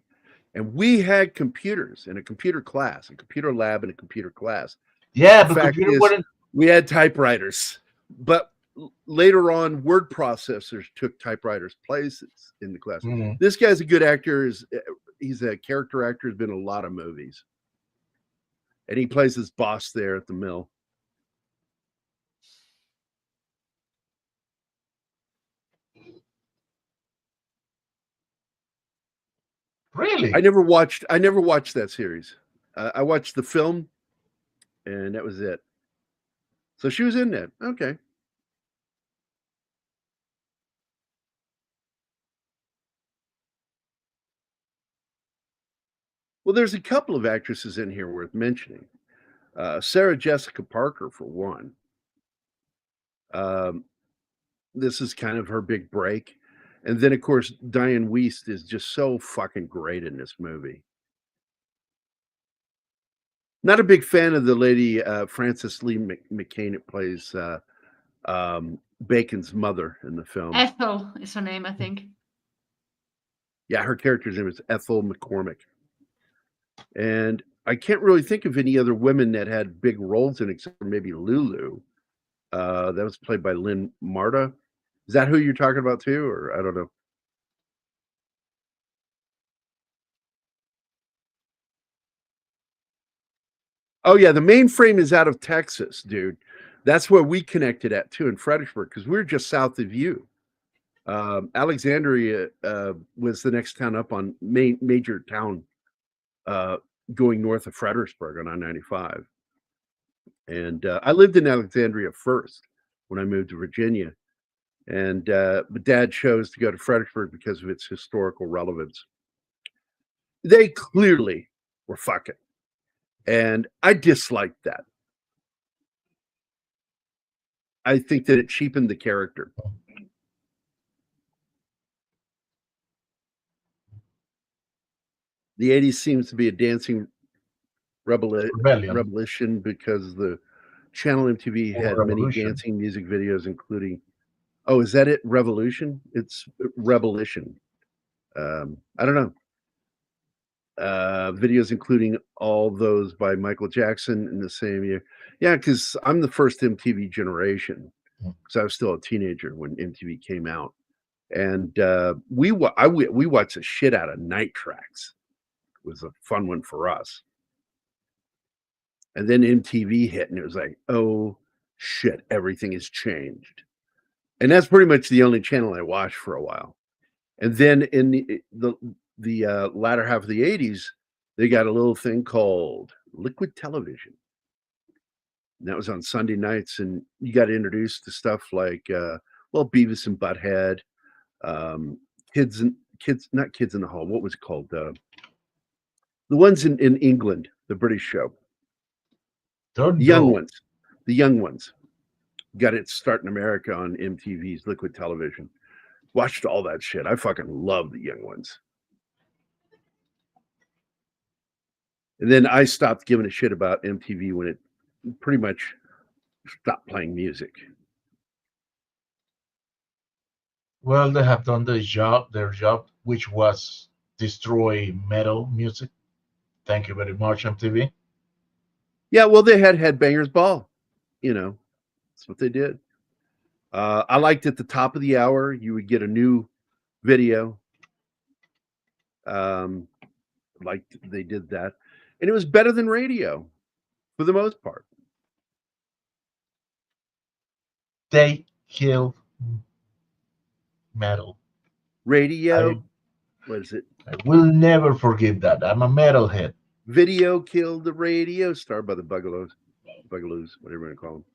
and we had computers in a computer class, a computer lab and a computer class. Yeah, The but fact computer is, wouldn't. we had typewriters, but later on, word processors took typewriters' places in the class. Mhm. This guy's a good actor. He's a character actor. Has been in a lot of movies, and he plays his boss there at the mill. Really? I never watched that series. I watched the film, and that was it. So she was in that. Okay. Well, there's a couple of actresses in here worth mentioning. Sarah Jessica Parker, for one. This is kind of her big break. And then, of course, Diane Wiest is just so fucking great in this movie. Not a big fan of the lady Frances Lee McCain that plays Bacon's mother in the film. Ethel is her name, I think. Yeah, her character's name is Ethel McCormick. And I can't really think of any other women that had big roles in it, except for maybe Lulu. That was played by Lynn Marta. Is that who you're talking about too? Or I don't know. Oh yeah, the mainframe is out of Texas, dude. That's where we connected at too in Fredericksburg because we're just south of you. Alexandria was the next town up on major town going north of Fredericksburg on I-95. And I lived in Alexandria first when I moved to Virginia. And but Dad chose to go to Fredericksburg because of its historical relevance. They clearly were fucking. And I disliked that. I think that it cheapened the character. The 80s seems to be a dancing Rebellion. revolution because the channel MTV had many Revolution. dancing music videos, including. Oh, is that it? Revolution? It's Revolution. I don't know. Videos including all those by Michael Jackson in the same year. Yeah, because I'm the first MTV generation, because I was still a teenager when MTV came out, and we watched the shit out of Night Tracks. It was a fun one for us. And then MTV hit, and it was like, oh shit, everything has changed. And that's pretty much the only channel I watched for a while. And then in the latter half of the 80s, they got a little thing called Liquid Television. And that was on Sunday nights, and you got introduced to stuff like, Beavis and Butthead, not Kids in the Hall. What was it called? The ones in England, the British show. The young ones got its start in America on MTV's Liquid Television. Watched all that shit. I fucking love the young ones. And then I stopped giving a shit about MTV when it pretty much stopped playing music. Well, they have done their job, which was destroy metal music. Thank you very much, MTV. Yeah, well, they had Headbangers Ball. That's what they did. I liked at the top of the hour, you would get a new video. Like they did that. And it was better than radio for the most part. They killed metal. Radio, what is it? I will never forget that. I'm a metalhead. Video killed the radio, starred by the Bugaloos, whatever you want to call them.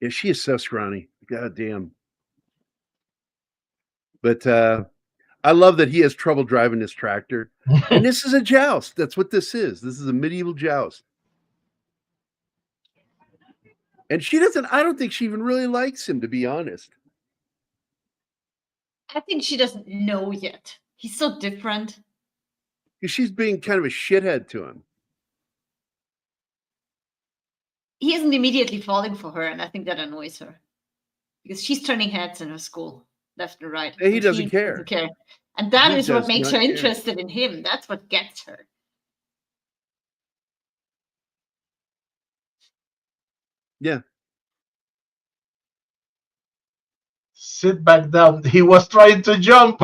Yeah, she is so scrawny. God damn. But I love that he has trouble driving this tractor. And this is a joust. That's what this is. This is a medieval joust. And I don't think she even really likes him, to be honest. I think she doesn't know yet. He's so different. Because she's being kind of a shithead to him. He isn't immediately falling for her, and I think that annoys her. Because she's turning heads in her school, left and right. And he doesn't care. And that He is what does makes not her care. interested in him. That's what gets her. Yeah. Sit back down. He was trying to jump.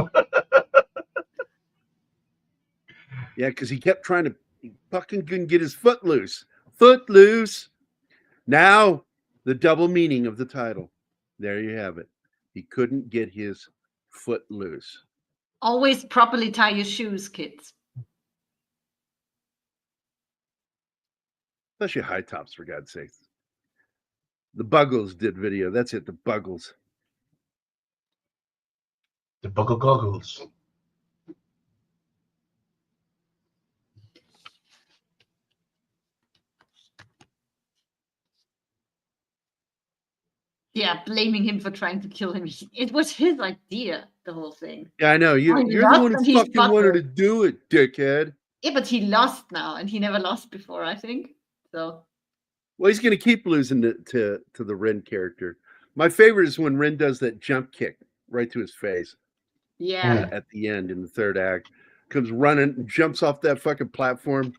Yeah, because he kept trying to, he fucking couldn't get his foot loose. Footloose. Now, the double meaning of the title. There you have it. He couldn't get his foot loose. Always properly tie your shoes, kids. Especially high tops, for God's sake. The Buggles did video. That's it, the Buggles. The Buckle Goggles. Yeah, blaming him for trying to kill him. It was his idea, the whole thing. Yeah, I know. You're Well, the lost one and who he's fucking wanted to butthurt. do it, dickhead. Yeah, but he lost now, and he never lost before, I think. So Well, he's going to keep losing to the Ren character. My favorite is when Ren does that jump kick right to his face. yeah. At the end in the third act. Comes running, jumps off that fucking platform.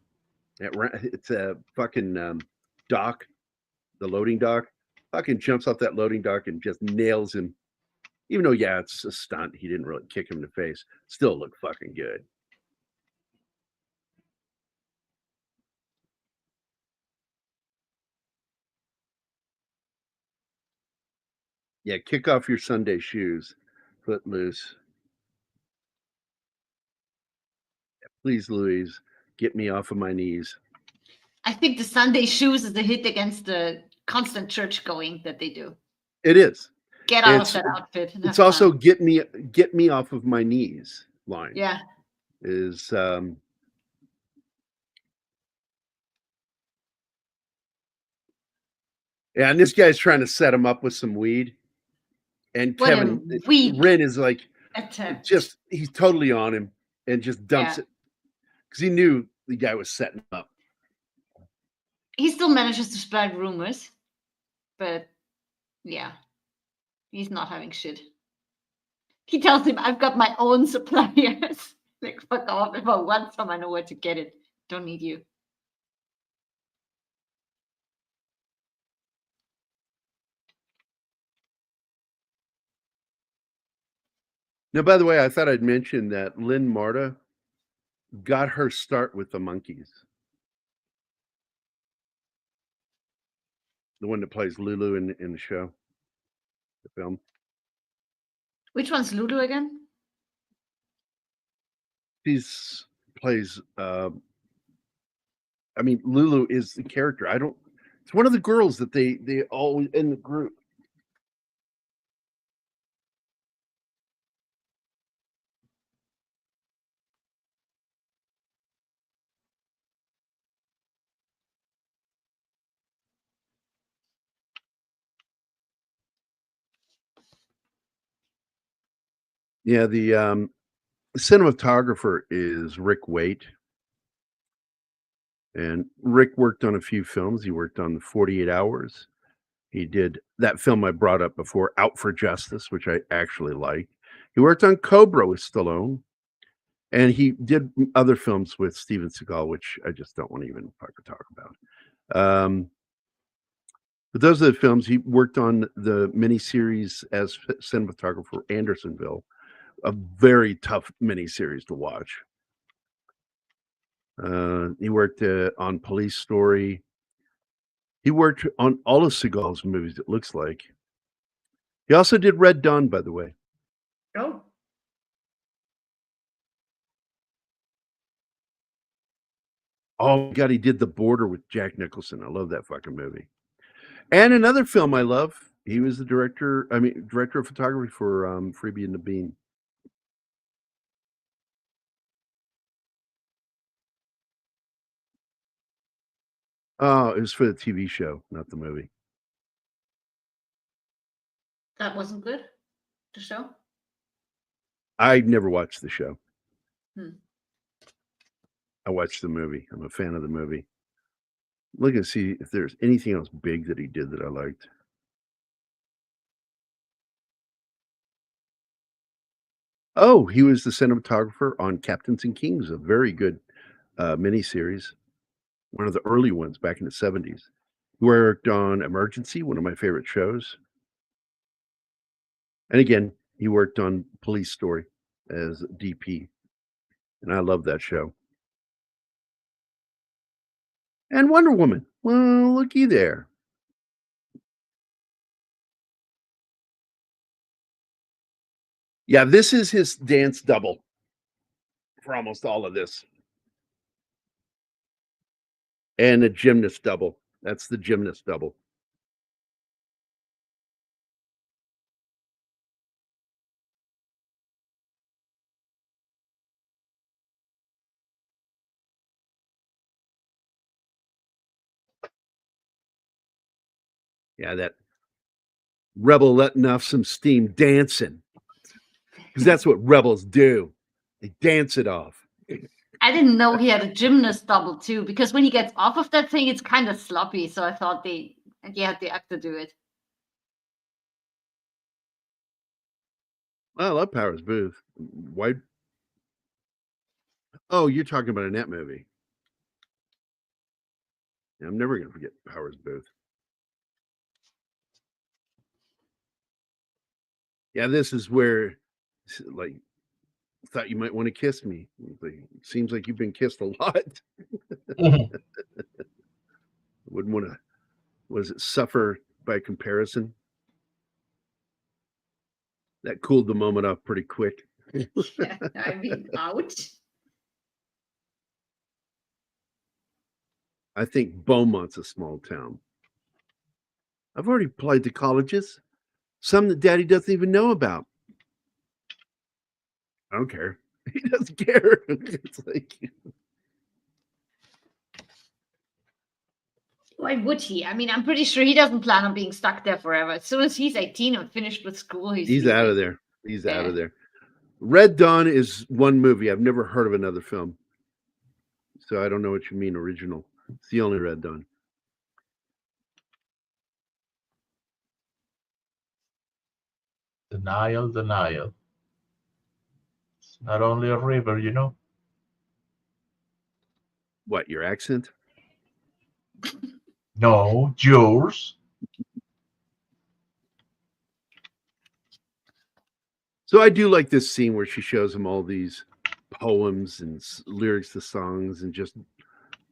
It's a fucking dock, the loading dock. Fucking jumps off that loading dock and just nails him. Even though, yeah, it's a stunt. He didn't really kick him in the face. Still look fucking good. Yeah, kick off your Sunday shoes. Footloose. Yeah, please, Louise, get me off of my knees. I think the Sunday shoes is a hit against the constant church going that they do. It is. Get out of that outfit. It's also get me off of my knees line. Yeah. Is yeah, and this guy's trying to set him up with some weed. And What a Kevin weak- Ren is like, Attempt. Just he's totally on him and just dumps it because he knew the guy was setting him up. He still manages to spread rumors, but yeah, he's not having shit. He tells him, "I've got my own suppliers. Like, fuck off. If I want some, I know where to get it. Don't need you." Now, by the way, I thought I'd mention that Lynn Marta got her start with the Monkees. The one that plays Lulu in the show, the film. Which one's Lulu again? She's plays. I mean, Lulu is the character. It's one of the girls that they all in the group. Yeah, the cinematographer is Rick Waite. And Rick worked on a few films. He worked on the 48 Hours. He did that film I brought up before, Out for Justice, which I actually like. He worked on Cobra with Stallone. And he did other films with Steven Seagal, which I just don't want to even fucking talk about. But those are the films. He worked on the miniseries as cinematographer, Andersonville, a very tough miniseries to watch. He worked on Police Story. He worked on all of Seagal's movies, it looks like. He also did Red Dawn, by the way. Oh. Oh, my God, he did The Border with Jack Nicholson. I love that fucking movie. And another film I love, he was the director of photography for Freebie and the Bean. Oh, it was for the TV show, not the movie. That wasn't good, the show? I never watched the show. Hmm. I watched the movie. I'm a fan of the movie. Look and see if there's anything else big that he did that I liked. Oh, he was the cinematographer on Captains and Kings, a very good miniseries, one of the early ones back in the 70s. He worked on Emergency, one of my favorite shows. And again, he worked on Police Story as DP. And I love that show. And Wonder Woman. Well, looky there. Yeah, this is his dance double for almost all of this. And a gymnast double. That's the gymnast double. Yeah, that rebel letting off some steam dancing. Because that's what rebels do. They dance it off. I didn't know he had a gymnast double too, because when he gets off of that thing, it's kind of sloppy. So I thought he had the actor do it. I love Powers Booth. Why? Oh, you're talking about in that movie. Yeah, I'm never going to forget Powers Booth. Yeah, this is where, like, thought you might want to kiss me. Like, seems like you've been kissed a lot. Wouldn't want to, was it suffer by comparison? That cooled the moment off pretty quick. Yeah, I mean, ouch. I think Beaumont's a small town. I've already applied to colleges, some that Daddy doesn't even know about. I don't care. He doesn't care. It's like, Why would he? I mean, I'm pretty sure he doesn't plan on being stuck there forever. As soon as he's 18 and finished with school, he's out of there. He's out of there. Red Dawn is one movie. I've never heard of another film. So I don't know what you mean original. It's the only Red Dawn. Denial, denial. It's not only a river, you know. What, your accent? No, yours. So I do like this scene where she shows him all these poems and lyrics to songs and just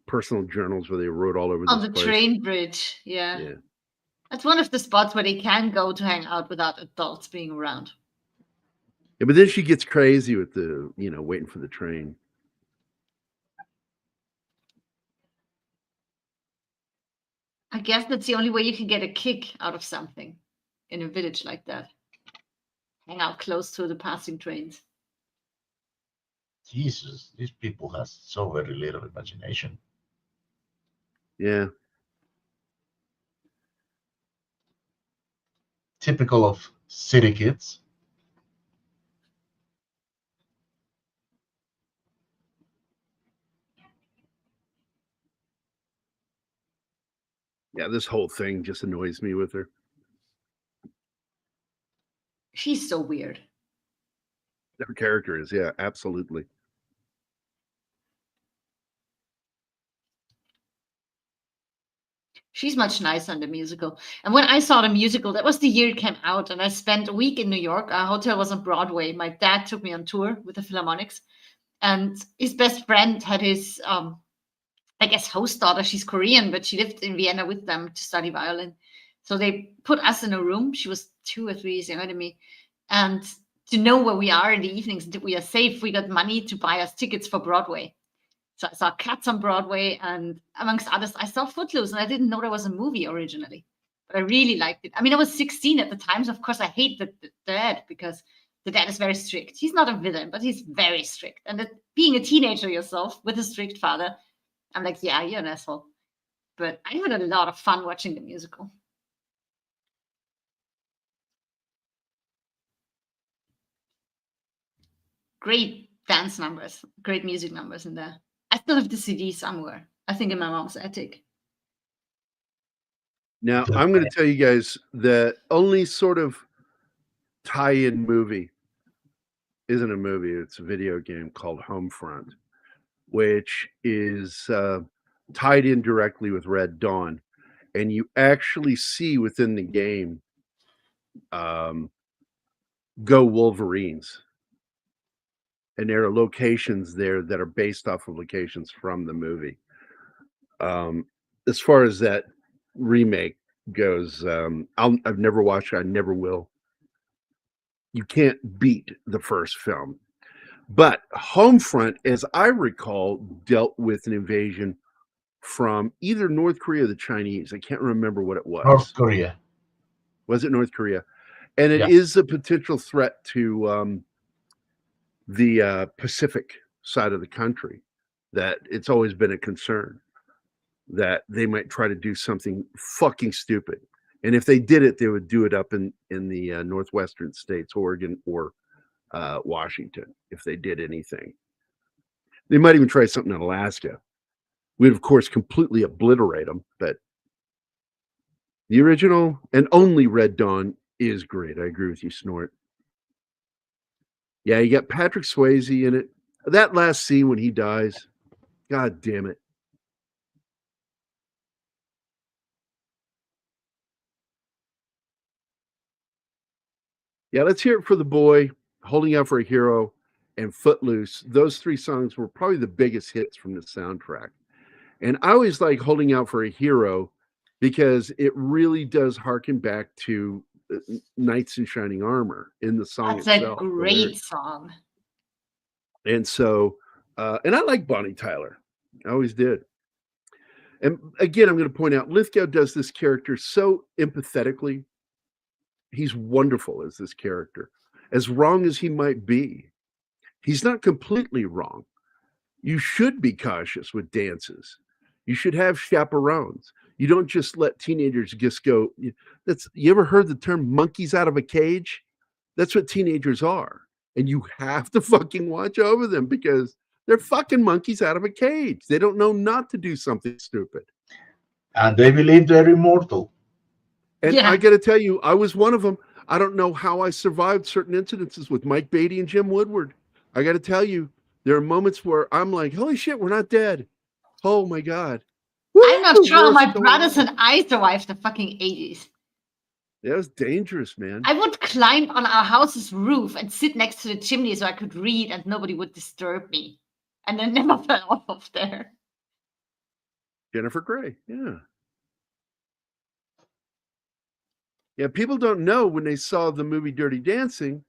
personal journals where they wrote all over On this the place. train bridge. Yeah. Yeah. That's one of the spots where they can go to hang out without adults being around. Yeah, but then she gets crazy with the, waiting for the train. I guess that's the only way you can get a kick out of something in a village like that. Hang out close to the passing trains. Jesus, these people have so very little imagination. Yeah. Typical of city kids. Yeah, this whole thing just annoys me with her. She's so weird. Her character is, yeah, absolutely. She's much nicer in the musical. And when I saw the musical, that was the year it came out, and I spent a week in New York. Our hotel was on Broadway. My dad took me on tour with the Philharmonics, and his best friend had his, I guess, host daughter. She's Korean, but she lived in Vienna with them to study violin. So they put us in a room. She was 2 or 3 years younger than me. And to know where we are in the evenings, that we are safe, we got money to buy us tickets for Broadway. So I saw Cats on Broadway, and amongst others, I saw Footloose, and I didn't know there was a movie originally, but I really liked it. I mean, I was 16 at the time, so of course I hate the dad, because the dad is very strict. He's not a villain, but he's very strict. And being a teenager yourself with a strict father, I'm like, yeah, you're an asshole. But I had a lot of fun watching the musical. Great dance numbers, great music numbers in there. I still have the CD somewhere. I think in my mom's attic. Now, I'm going to tell you guys the only sort of tie-in movie isn't a movie. It's a video game called Homefront, which is tied in directly with Red Dawn. And you actually see within the game Go Wolverines. And there are locations there that are based off of locations from the movie. As far as that remake goes, I've never watched it. I never will. You can't beat the first film. But Homefront, as I recall, dealt with an invasion from either North Korea or the Chinese. I can't remember what it was. North Korea. Was it North Korea? And it Yeah. is a potential threat to the Pacific side of the country, that it's always been a concern that they might try to do something fucking stupid. And if they did it, they would do it up in the northwestern states, Oregon or Washington, if they did anything. They might even try something in Alaska. We'd, of course, completely obliterate them. But the original and only Red Dawn is great. I agree with you, Snort. Yeah, you got Patrick Swayze in it. That last scene when he dies, God damn it. Yeah, let's hear it for the boy, Holding Out for a Hero, and Footloose. Those 3 songs were probably the biggest hits from the soundtrack. And I always like Holding Out for a Hero because it really does harken back to Knights in Shining Armor in the song That's itself. a great song. And so, and I like Bonnie Tyler. I always did. And again, I'm going to point out, Lithgow does this character so empathetically. He's wonderful as this character. As wrong as he might be, he's not completely wrong. You should be cautious with dances. You should have chaperones. You don't just let teenagers just go. You ever heard the term monkeys out of a cage? That's what teenagers are. and you have to fucking watch over them because they're fucking monkeys out of a cage. They don't know not to do something stupid. And they believe they're immortal. And Yeah. I got to tell you, I was one of them. I don't know how I survived certain incidences with Mike Beatty and Jim Woodward. I got to tell you, there are moments where I'm like, holy shit, we're not dead. Oh my God. I'm not Woo, sure how we're my still brothers alive. and I survived the fucking 80s. That was dangerous, man. I would climb on our house's roof and sit next to the chimney so I could read and nobody would disturb me. And I never fell off of there. Jennifer Grey, yeah. Yeah, people don't know when they saw the movie Dirty Dancing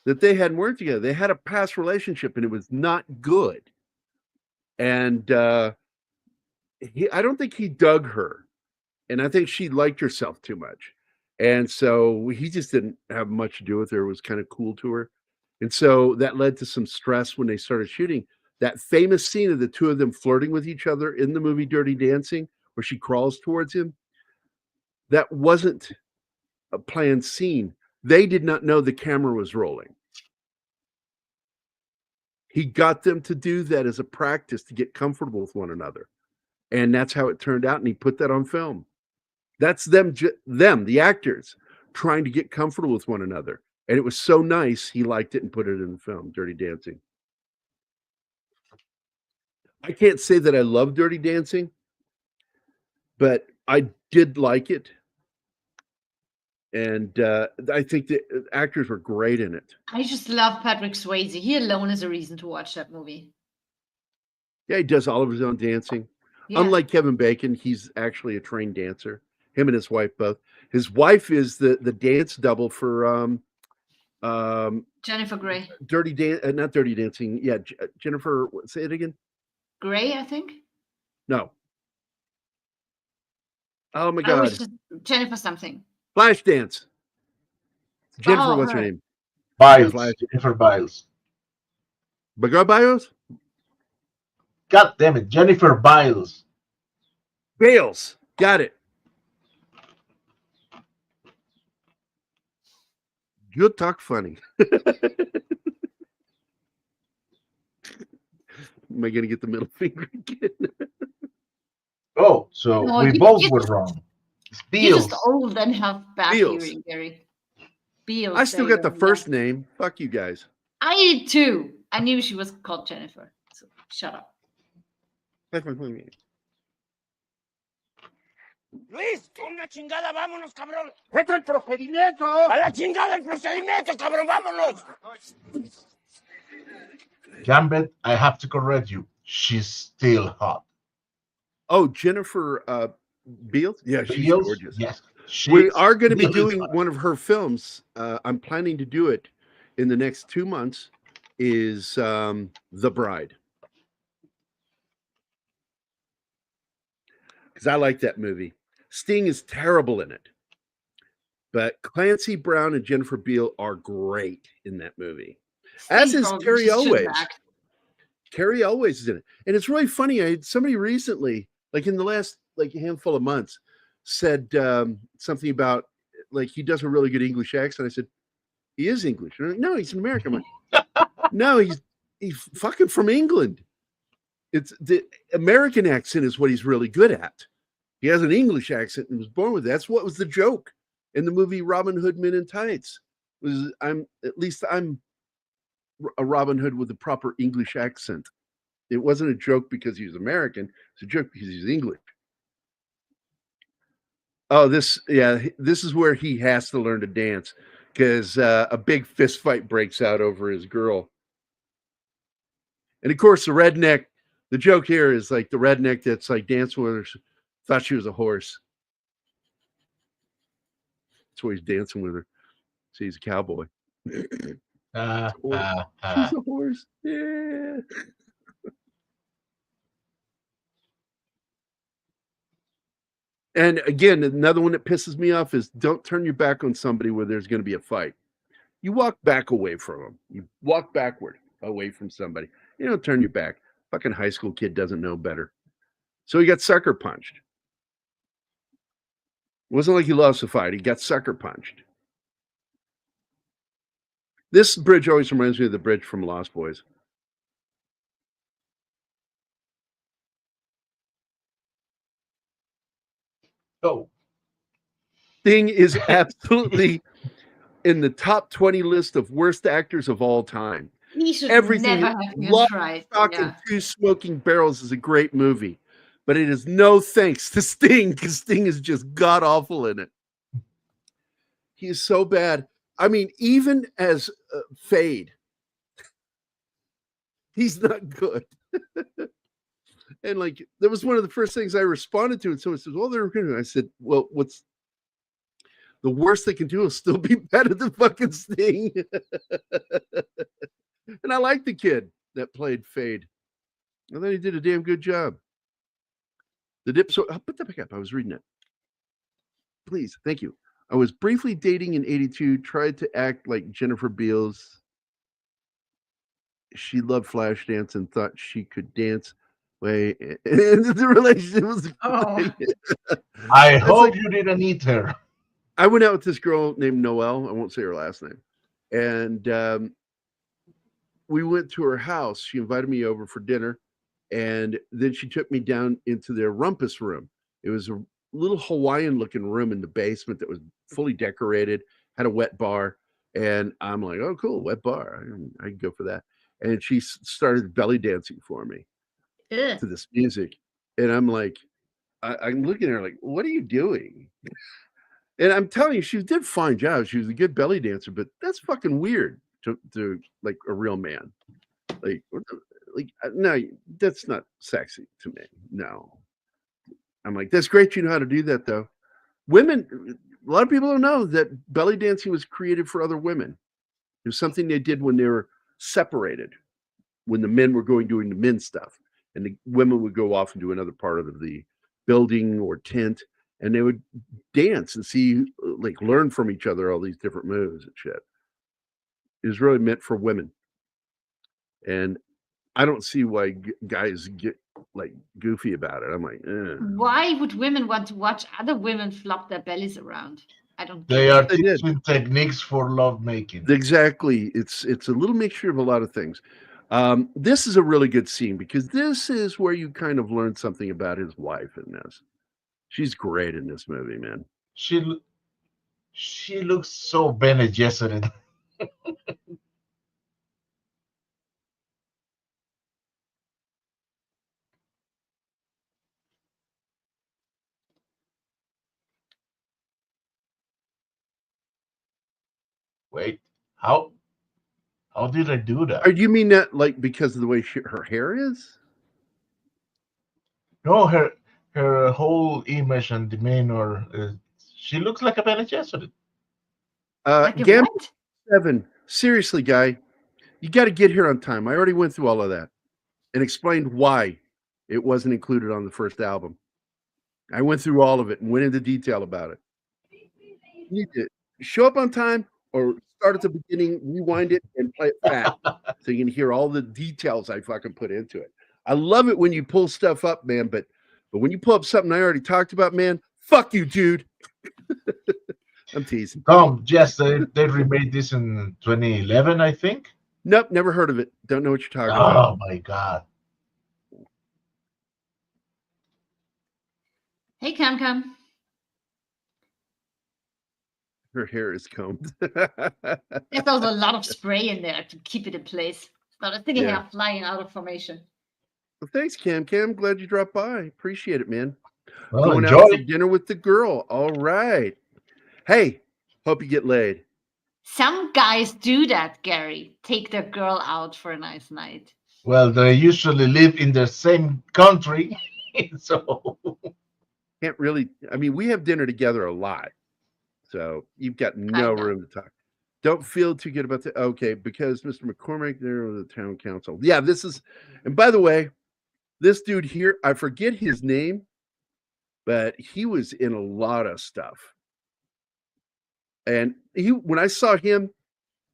that they hadn't worked together. They had a past relationship and it was not good. And I don't think he dug her. And I think she liked herself too much. And so he just didn't have much to do with her. It was kind of cool to her. And so that led to some stress when they started shooting. That famous scene of the two of them flirting with each other in the movie Dirty Dancing, where she crawls towards him, that wasn't a planned scene. They did not know the camera was rolling. He got them to do that as a practice to get comfortable with one another. And that's how it turned out. And he put that on film. That's them, the actors, trying to get comfortable with one another. And it was so nice, he liked it and put it in the film, Dirty Dancing. I can't say that I love Dirty Dancing, but I did like it. And I think the actors were great in it. I just love Patrick Swayze. He alone is a reason to watch that movie. Yeah, he does all of his own dancing. Yeah. Unlike Kevin Bacon, he's actually a trained dancer. Him and his wife both. His wife is the dance double for Jennifer Grey. Not Dirty Dancing. Yeah, Jennifer. Say it again. Grey, I think. No. Oh my I God. was just Jennifer something. Flashdance. Jennifer, Oh, what's her her. name? Biles, Flash. Jennifer Biles. Biles? God damn it, Jennifer Biles. Bales. Got it. You talk funny. Am I going to get the middle finger again? Oh, so No, we you- both you were just- wrong. It's You're Beals. just old and have bad Beals. hearing, Gary. Beals. I still there got you the go. first name. Fuck you guys. I did too. I knew she was called Jennifer. So shut up. Luis, una chingada, vámonos, cabrón. ¡Vete el procedimiento! ¡A la chingada el procedimiento, cabrón, vámonos! Gambit, I have to correct you. She's still hot. Oh, Jennifer Beals? Yeah, she's Beals? gorgeous. Yes. We are going to be still doing hot. one of her films. I'm planning to do it in the next 2 months. Is The Bride. Because I like that movie. Sting is terrible in it. But Clancy Brown and Jennifer Beal are great in that movie. As Sting is probably Carrie just shouldn't Elways. act. Carrie Elways is in it. And it's really funny. I had somebody recently, like in the last handful of months, said something about he does a really good English accent. I said, he is English. And like, no, he's an American. I'm like, no, he's fucking from England. It's the American accent is what he's really good at. He has an English accent and was born with it. That's what was the joke in the movie Robin Hood Men in Tights. I'm a Robin Hood with a proper English accent. It wasn't a joke because he was American. It's a joke because he's English. Oh, this is where he has to learn to dance because a big fist fight breaks out over his girl. And of course, the joke here is like the redneck that's like dancing with her thought she was a horse. That's why he's dancing with her. So he's a cowboy. She's a horse. Yeah. And again, another one that pisses me off is don't turn your back on somebody where there's going to be a fight. You walk back away from them. You walk backward away from somebody. You don't turn your back. Fucking high school kid doesn't know better. So he got sucker punched. It wasn't like he lost the fight. He got sucker punched. This bridge always reminds me of the bridge from Lost Boys. Oh, Sting is absolutely in the top 20 list of worst actors of all time. He should Everything, never have even Lock, tried. Stock, Yeah. and Two Smoking Barrels is a great movie, but it is no thanks to Sting because Sting is just god awful in it. He is so bad. I mean, even as Fade, he's not good. And like, that was one of the first things I responded to. And someone says, "Well, they're recruiting." I said, "Well, what's the worst they can do is still be better than fucking Sting." And I like the kid that played Fade. I thought he did a damn good job. The dip. So I'll put that back up. I was reading it. Please, thank you. I was briefly dating in '82. Tried to act like Jennifer Beals. She loved Flashdance and thought she could dance. Way and the relationship was. Oh. I hope you didn't eat her. I went out with this girl named Noelle. I won't say her last name. And we went to her house. She invited me over for dinner. And then she took me down into their rumpus room. It was a little Hawaiian looking room in the basement that was fully decorated, had a wet bar. And I'm like, "Oh, cool, wet bar. I can go for that." And she started belly dancing for me Ugh. to this music. And I'm like, I'm looking at her like, "What are you doing?" And I'm telling you, she did a fine job. She was a good belly dancer, but that's fucking weird to like a real man. Like, no, that's not sexy to me. No. I'm like, that's great. You know how to do that, though. Women, a lot of people don't know that belly dancing was created for other women. It was something they did when they were separated, when the men were going doing the men stuff, and the women would go off and do another part of the building or tent, and they would dance and see, like, learn from each other all these different moves and shit. It was really meant for women. And I don't see why guys get like goofy about it. I'm like, Why would women want to watch other women flop their bellies around? I don't get They it. are They did. teaching techniques for love making. Exactly. It's a little mixture of a lot of things. This is a really good scene because this is where you kind of learn something about his wife in this. She's great in this movie, man. She looks so Bene Gesserit. Wait, how did I do Or that? do you mean that like because of the way her hair is? No, her whole image and demeanor. She looks like a Bene Gesserit. Like a Gambit what? 7. Seriously, guy, you got to get here on time. I already went through all of that and explained why it wasn't included on the first album. I went through all of it and went into detail about it. You need to show up on time or start at the beginning, rewind it, and play it fast so you can hear all the details I fucking put into it. I love it when you pull stuff up, man, but when you pull up something I already talked about, man, fuck you, dude. I'm teasing. Tom, yes, they remade this in 2011, I think. Nope, never heard of it. Don't know what you're talking Oh about. my god. Hey, Cam. Her hair is combed. There's also a lot of spray in there to keep it in place. Not a thing of Yeah. hair flying out of formation. Well, thanks, Cam. Glad you dropped by. Appreciate it, man. Well, Going enjoy. out for dinner with the girl. All right. Hey, hope you get laid. Some guys do that, Gary. Take their girl out for a nice night. Well, they usually live in the same country, so Can't really. I mean, we have dinner together a lot, so you've got no know. room to talk. Don't feel too good about that. Okay, because Mr. McCormick, there was the town council. Yeah, this is. And by the way, this dude here, I forget his name, but he was in a lot of stuff. And when I saw him,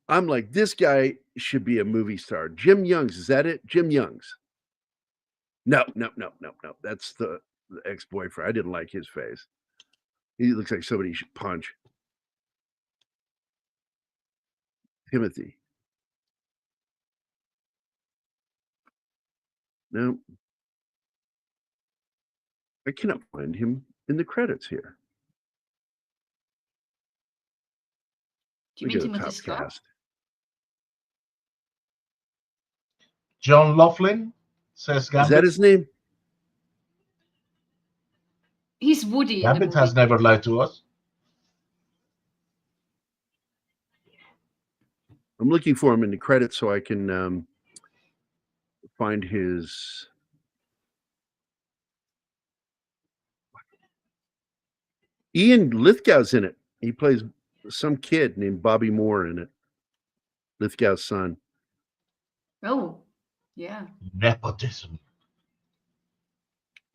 I'm like, this guy should be a movie star. Jim Youngs, is that it? Jim Youngs. No. That's the ex-boyfriend. I didn't like his face. He looks like somebody you should punch. Timothy. No. I cannot find him in the credits here. Do you We mean go to Timothy top Scott? cast. John Laughlin says Is Gambit. that his name? He's Woody in the Gambit movie. has never lied to us. I'm looking for him in the credits so I can find his. Ian Lithgow's in it. He plays some kid named Bobby Moore in it. Lithgow's son. Oh, yeah. Nepotism.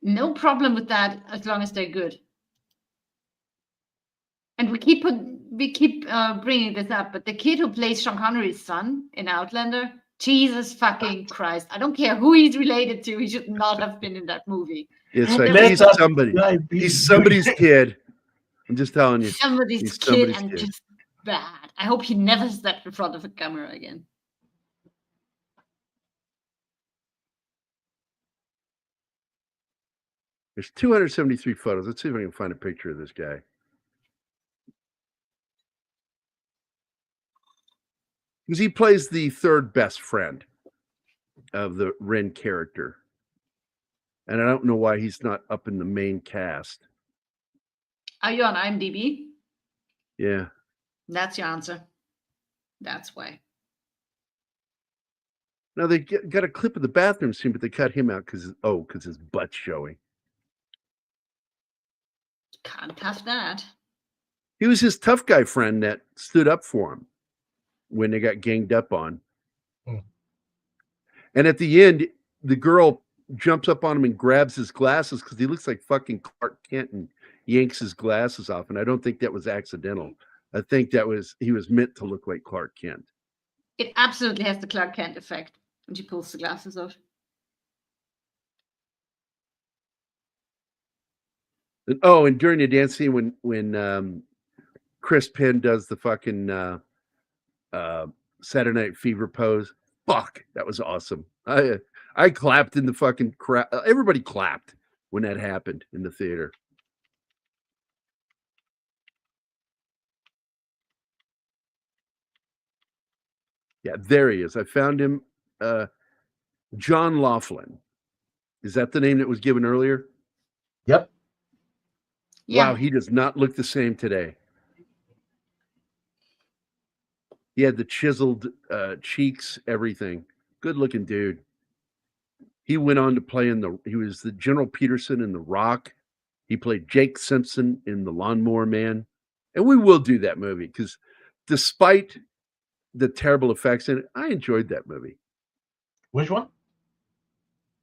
No problem with that as long as they're good. And we keep bringing this up, but the kid who plays Sean Connery's son in Outlander, Jesus fucking Christ! I don't care who he's related to. He should not have been in that movie. It's like Let he's that somebody. guy be He's somebody's great. kid. I'm just telling you. Somebody's He's kid somebody's and kid. just bad. I hope he never stepped in front of a camera again. There's 273 photos. Let's see if I can find a picture of this guy. Because he plays the third best friend of the Ren character. And I don't know why he's not up in the main cast. Are you on IMDb? Yeah. That's your answer. That's why. Now they got a clip of the bathroom scene, but they cut him out because his butt's showing. Can't have that. He was his tough guy friend that stood up for him when they got ganged up on. Hmm. And at the end, the girl jumps up on him and grabs his glasses because he looks like fucking Clark Kent and yanks his glasses off. And I don't think that was accidental. I think he was meant to look like Clark Kent. It absolutely has the Clark Kent effect when she pulls the glasses off. And during the dance scene when Chris Penn does the fucking Saturday Night Fever pose, fuck, that was awesome. I clapped in the fucking crowd. Everybody clapped when that happened in the theater. Yeah, there he is. I found him. John Laughlin. Is that the name that was given earlier? Yep. Yeah. Wow, he does not look the same today. He had the chiseled cheeks, everything. Good looking dude. He went on to play he was the General Peterson in The Rock. He played Jake Simpson in The Lawnmower Man. And we will do that movie because despite the terrible effects in it, I enjoyed that movie. Which one?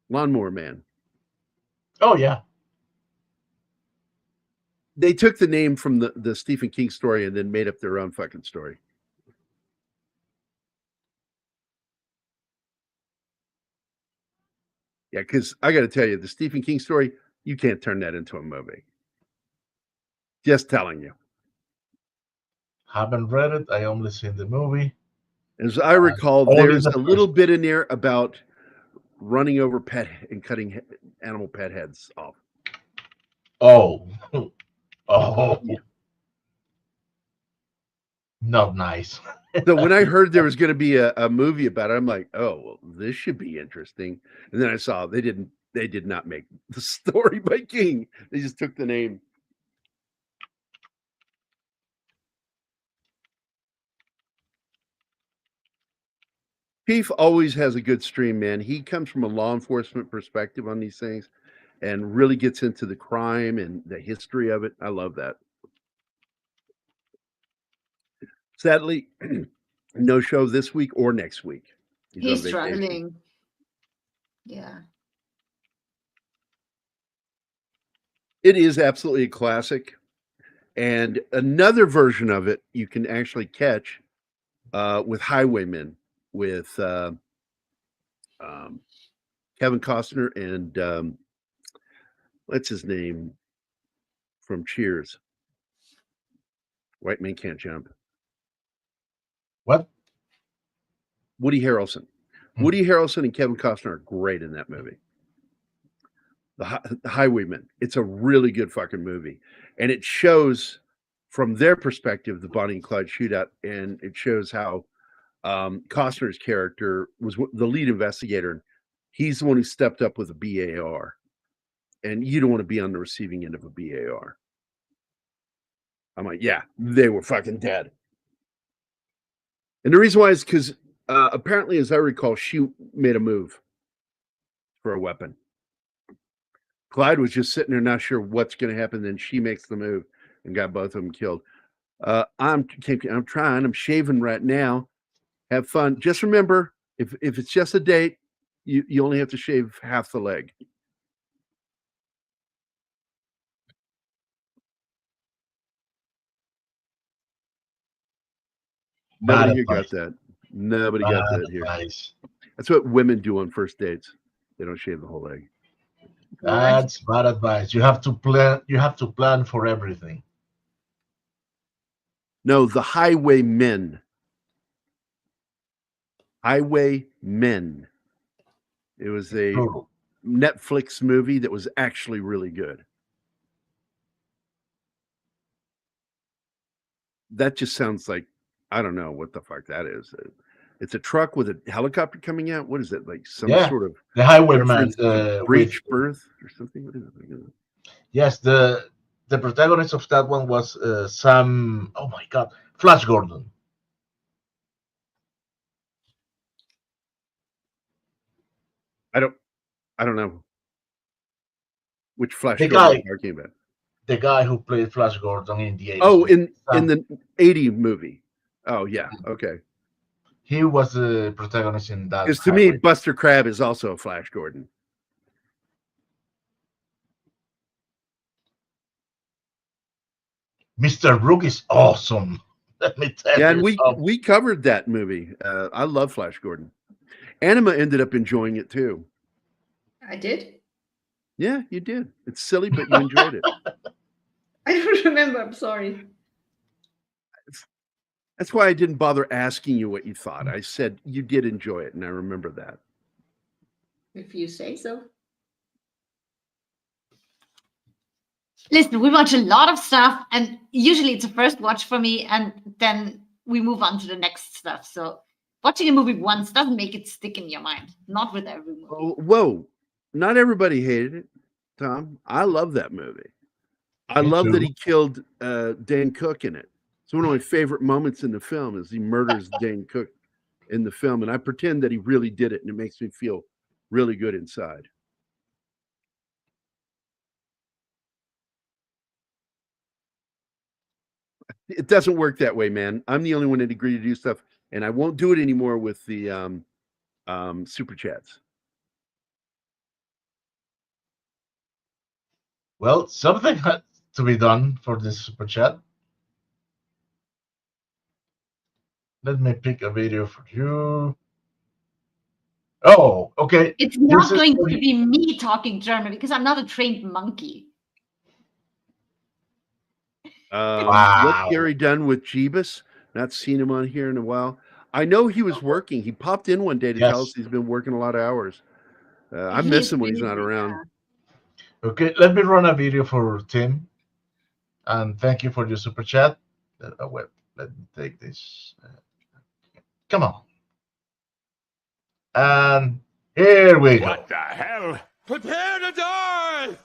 Lawnmower Man. Oh, yeah. They took the name from the Stephen King story and then made up their own fucking story. Yeah, because I got to tell you, the Stephen King story, you can't turn that into a movie. Just telling you. Haven't read it. I only seen the movie. As I recall, only there's the a little first. bit in there about running over pet and cutting animal pet heads off. Oh. Oh. Yeah. Not nice. So when I heard there was going to be a movie about it, I'm like, oh, well, this should be interesting. And then I saw they did not make the story by King. They just took the name. Keith always has a good stream, man. He comes from a law enforcement perspective on these things and really gets into the crime and the history of it. I love that. Sadly, no show this week or next week. He's on vacation. struggling. Yeah. It is absolutely a classic. And another version of it you can actually catch with Highwaymen with Kevin Costner and what's his name from Cheers? White Man Can't Jump. What? Woody Harrelson. Woody Harrelson and Kevin Costner are great in that movie. The Highwaymen. It's a really good fucking movie, and it shows from their perspective the Bonnie and Clyde shootout, and it shows how Costner's character was the lead investigator. He's the one who stepped up with a BAR, and you don't want to be on the receiving end of a BAR. I'm like, yeah, they were fucking dead. And the reason why is because apparently, as I recall, she made a move for a weapon. Clyde was just sitting there, not sure what's going to happen. Then she makes the move and got both of them killed. I'm trying. I'm shaving right now. Have fun. Just remember, if it's just a date, you only have to shave half the leg. Nobody here got that. Nobody got that here. That's what women do on first dates. They don't shave the whole leg. That's bad advice. You have to plan. You have to plan for everything. No, the Highwaymen. Highwaymen. It was a Netflix movie that was actually really good. That just sounds like, I don't know what the fuck that is. It's a truck with a helicopter coming out. What is it? Like some sort of the Highwayman breech birth or something? What is it? Yes, the protagonist of that one was Sam. Oh my God, Flash Gordon. I don't know which Flash The Gordon guy- you're talking about. The guy who played Flash Gordon in the 80s. Oh, in the 80 movie. Oh yeah, okay. He was the protagonist in that. Because to me, Buster Crabbe is also a Flash Gordon. Mr. Rook is awesome. Let me tell you. Yeah, and we covered that movie. I love Flash Gordon. Anima ended up enjoying it too. I did. Yeah, you did. It's silly, but you enjoyed it. I don't remember. I'm sorry. That's why I didn't bother asking you what you thought. I said you did enjoy it, and I remember that. If you say so. Listen, we watch a lot of stuff, and usually it's a first watch for me, and then we move on to the next stuff. So watching a movie once doesn't make it stick in your mind. Not with every movie. Oh, whoa. Not everybody hated it, Tom. I love that movie. I love that he killed Dane Cook in it. It's one of my favorite moments in the film is he murders Dane Cook in the film, and I pretend that he really did it, and it makes me feel really good inside. It doesn't work that way, man. I'm the only one that agreed to do stuff, and I won't do it anymore with the super chats. Well, something had to be done for this super chat. Let me pick a video for you. Oh, okay. It's not going to be me talking German because I'm not a trained monkey. What's Gary done with Jeebus? Not seen him on here in a while. I know he was working. He popped in one day to tell us he's been working a lot of hours. I miss him when he's not around. Okay, let me run a video for Tim. And thank you for your super chat. Wait, let me take this. Come on. And here we go. What the hell? Prepare to die!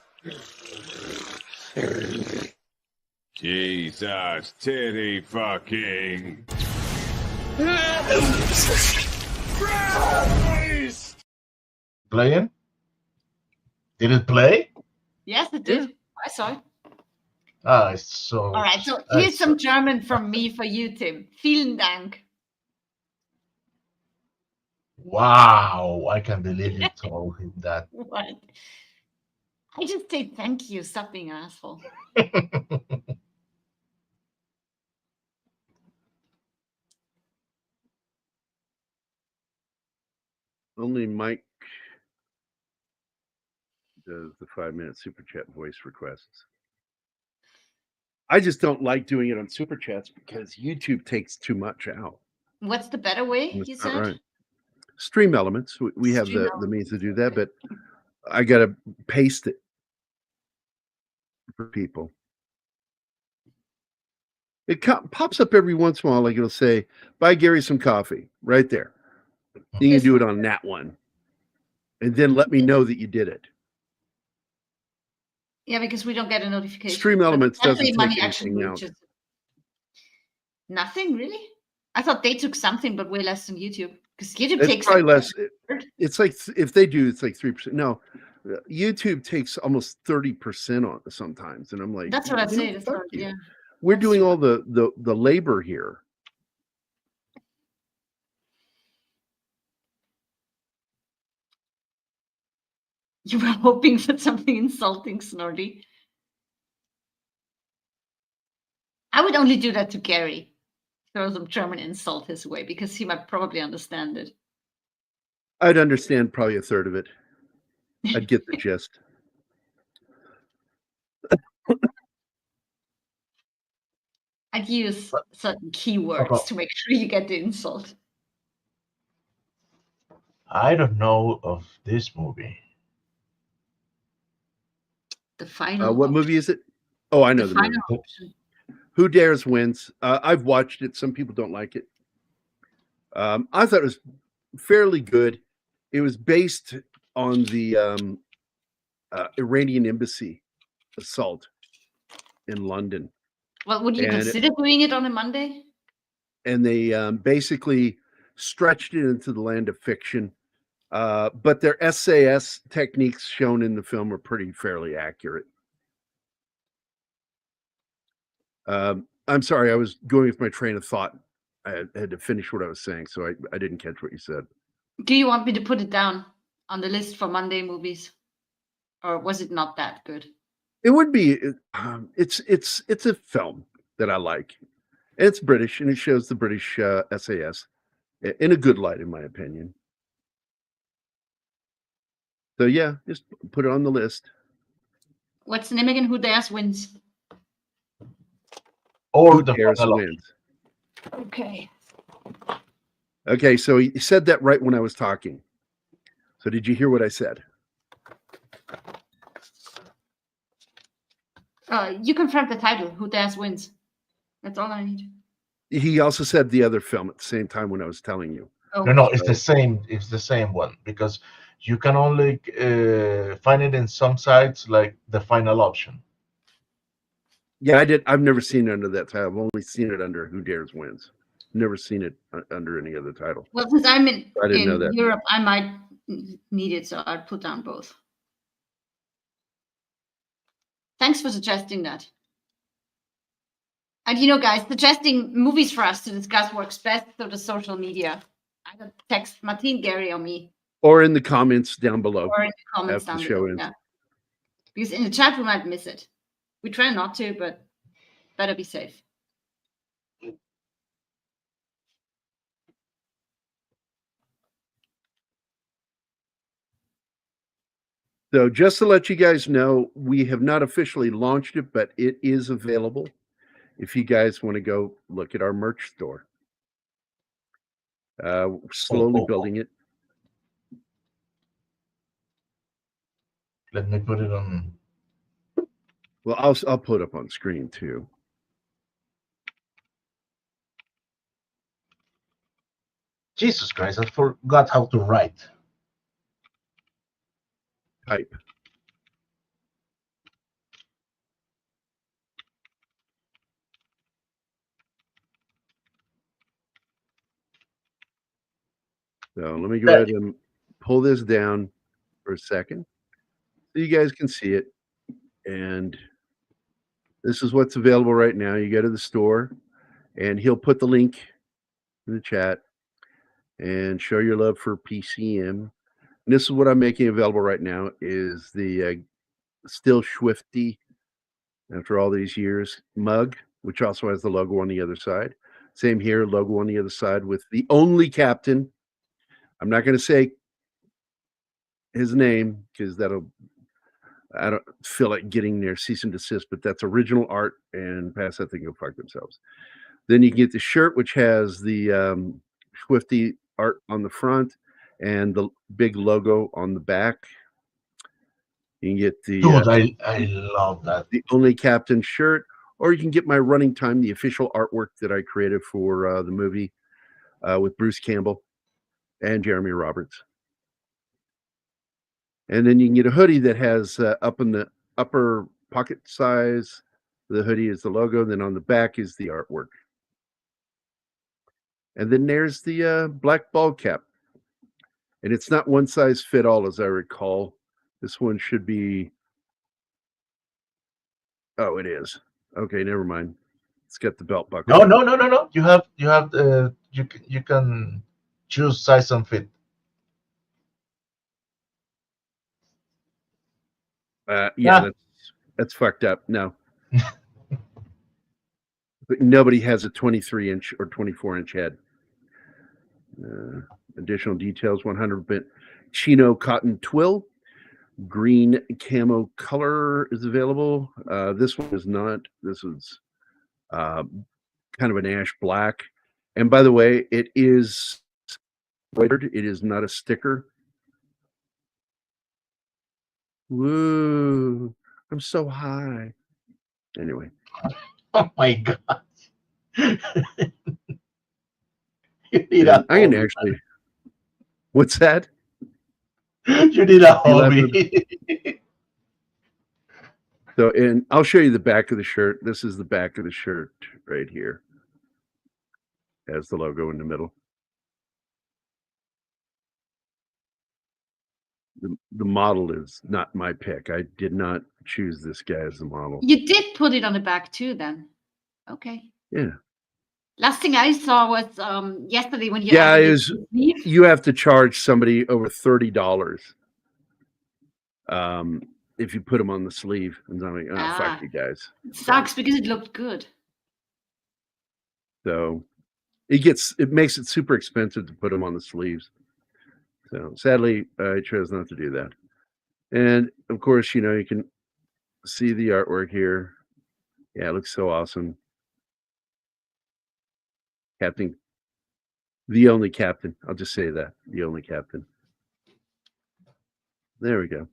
Jesus titty fucking. Playing? Did it play? Yes, it did. I saw it. Ah, it's so. All right, so here's some German from me for you, Tim. Vielen Dank. Wow, I can't believe you told him that. What? I just say thank you. Stop being an asshole. Only Mike does the 5-minute super chat voice requests. I just don't like doing it on super chats because YouTube takes too much out. What's the better way, you said? Right. Stream Elements. We have the means to do that, but I gotta paste it for people. It pops up every once in a while, like it'll say, "Buy Gary some coffee," right there. You can do it on that one, and then let me know that you did it. Yeah, because we don't get a notification. Stream But Elements doesn't definitely take Money Action anything out. reaches. Nothing really. I thought they took something, but way less than YouTube. Because YouTube It's takes probably like less. It's like if they do, it's like 3%. No, YouTube takes almost 30% on it sometimes, and I'm like, that's what I you know, say. That's fuck what, you. yeah. We're That's doing true. all the labor here. You were hoping for something insulting, Snorty. I would only do that to Gary. Throw some German insult his way because he might probably understand it. I'd understand probably a third of it. I'd get the gist. I'd use certain keywords to make sure you get the insult. I don't know of this movie. The final. What movie is it? Oh, I know The the movie. final option. Who Dares Wins. I've watched it. Some people don't like it. I thought it was fairly good. It was based on the Iranian embassy assault in London. Well, would you And- consider doing it on a Monday? And they basically stretched it into the land of fiction. But their SAS techniques shown in the film are pretty fairly accurate. I'm sorry, I was going with my train of thought. I had to finish what I was saying, so I didn't catch what you said. Do you want me to put it down on the list for Monday movies? Or was it not that good? It would be. It's a film that I like. It's British, and it shows the British SAS in a good light, in my opinion. So yeah, just put it on the list. What's the name again? Who Dares Wins. Or Who the Dares final Wins. Okay. Okay, so he said that right when I was talking. So did you hear what I said? You confirmed the title. Who Dares Wins. That's all I need. He also said the other film at the same time when I was telling you. Oh, No, it's the same. It's the same one because you can only find it in some sites like the final option. Yeah, I did. I've never seen it under that title. I've only seen it under Who Dares Wins. Never seen it under any other title. well, since I'm in I didn't know that. Europe, I might need it, so I'll put down both. Thanks for suggesting that. And guys, suggesting movies for us to discuss works best through the social media. Either text Matinee, Gary, or me. Or in the comments down below. Or in the comments after down the show below. ends. Yeah. Because in the chat we might miss it. We try not to, but better be safe. So just to let you guys know, we have not officially launched it, but it is available if you guys want to go look at our merch store. Slowly building it. Let me put it on. Well, I'll put it up on screen too. Jesus Christ, I forgot how to write. Type. So let me go ahead and pull this down for a second so you guys can see it. And this is what's available right now. You go to the store and he'll put the link in the chat and show your love for PCM. And this is what I'm making available right now is the Still Swifty, after all these years, mug, which also has the logo on the other side. Same here, logo on the other side with the only captain. I'm not going to say his name because I don't feel like getting their cease and desist, but that's original art, and past that they can go fuck themselves. Then you can get the shirt, which has the Swifty art on the front and the big logo on the back. You can get the Dude, I love that. the Only Captain shirt, or you can get my Running Time, the official artwork that I created for the movie with Bruce Campbell and Jeremy Roberts. And then you can get a hoodie that has up in the upper pocket size. The hoodie is the logo. Then on the back is the artwork. And then there's the black ball cap. And it's not one size fit all, as I recall. This one should be. Oh, it is. Okay, never mind. It's got the belt buckle. No. You have you can choose size and fit. Yeah, that's fucked up. No. But nobody has a 23-inch or 24-inch head. Additional details: 100% chino cotton twill, green camo color is available. This one is not. This is kind of an ash black. And by the way, it is embroidered. It is not a sticker. Woo! I'm so high. Anyway. Oh my god! You need a I can hobby, actually. What's that? man. You need a hobby. So, and I'll show you the back of the shirt. This is the back of the shirt right here. Has the logo in the middle. The model is not my pick. I did not choose this guy as the model. You did put it on the back too, then. Okay. Yeah. Last thing I saw was yesterday when you Yeah, added it is to the sleeve. you have to charge somebody over $30 if you put them on the sleeve. And I'm like, oh, fuck you guys. It sucks because it looked good. So it makes it super expensive to put them on the sleeves. So sadly, I chose not to do that. And of course, you know, you can see the artwork here. Yeah, it looks so awesome. Captain, the only captain. I'll just say that, the only captain. There we go.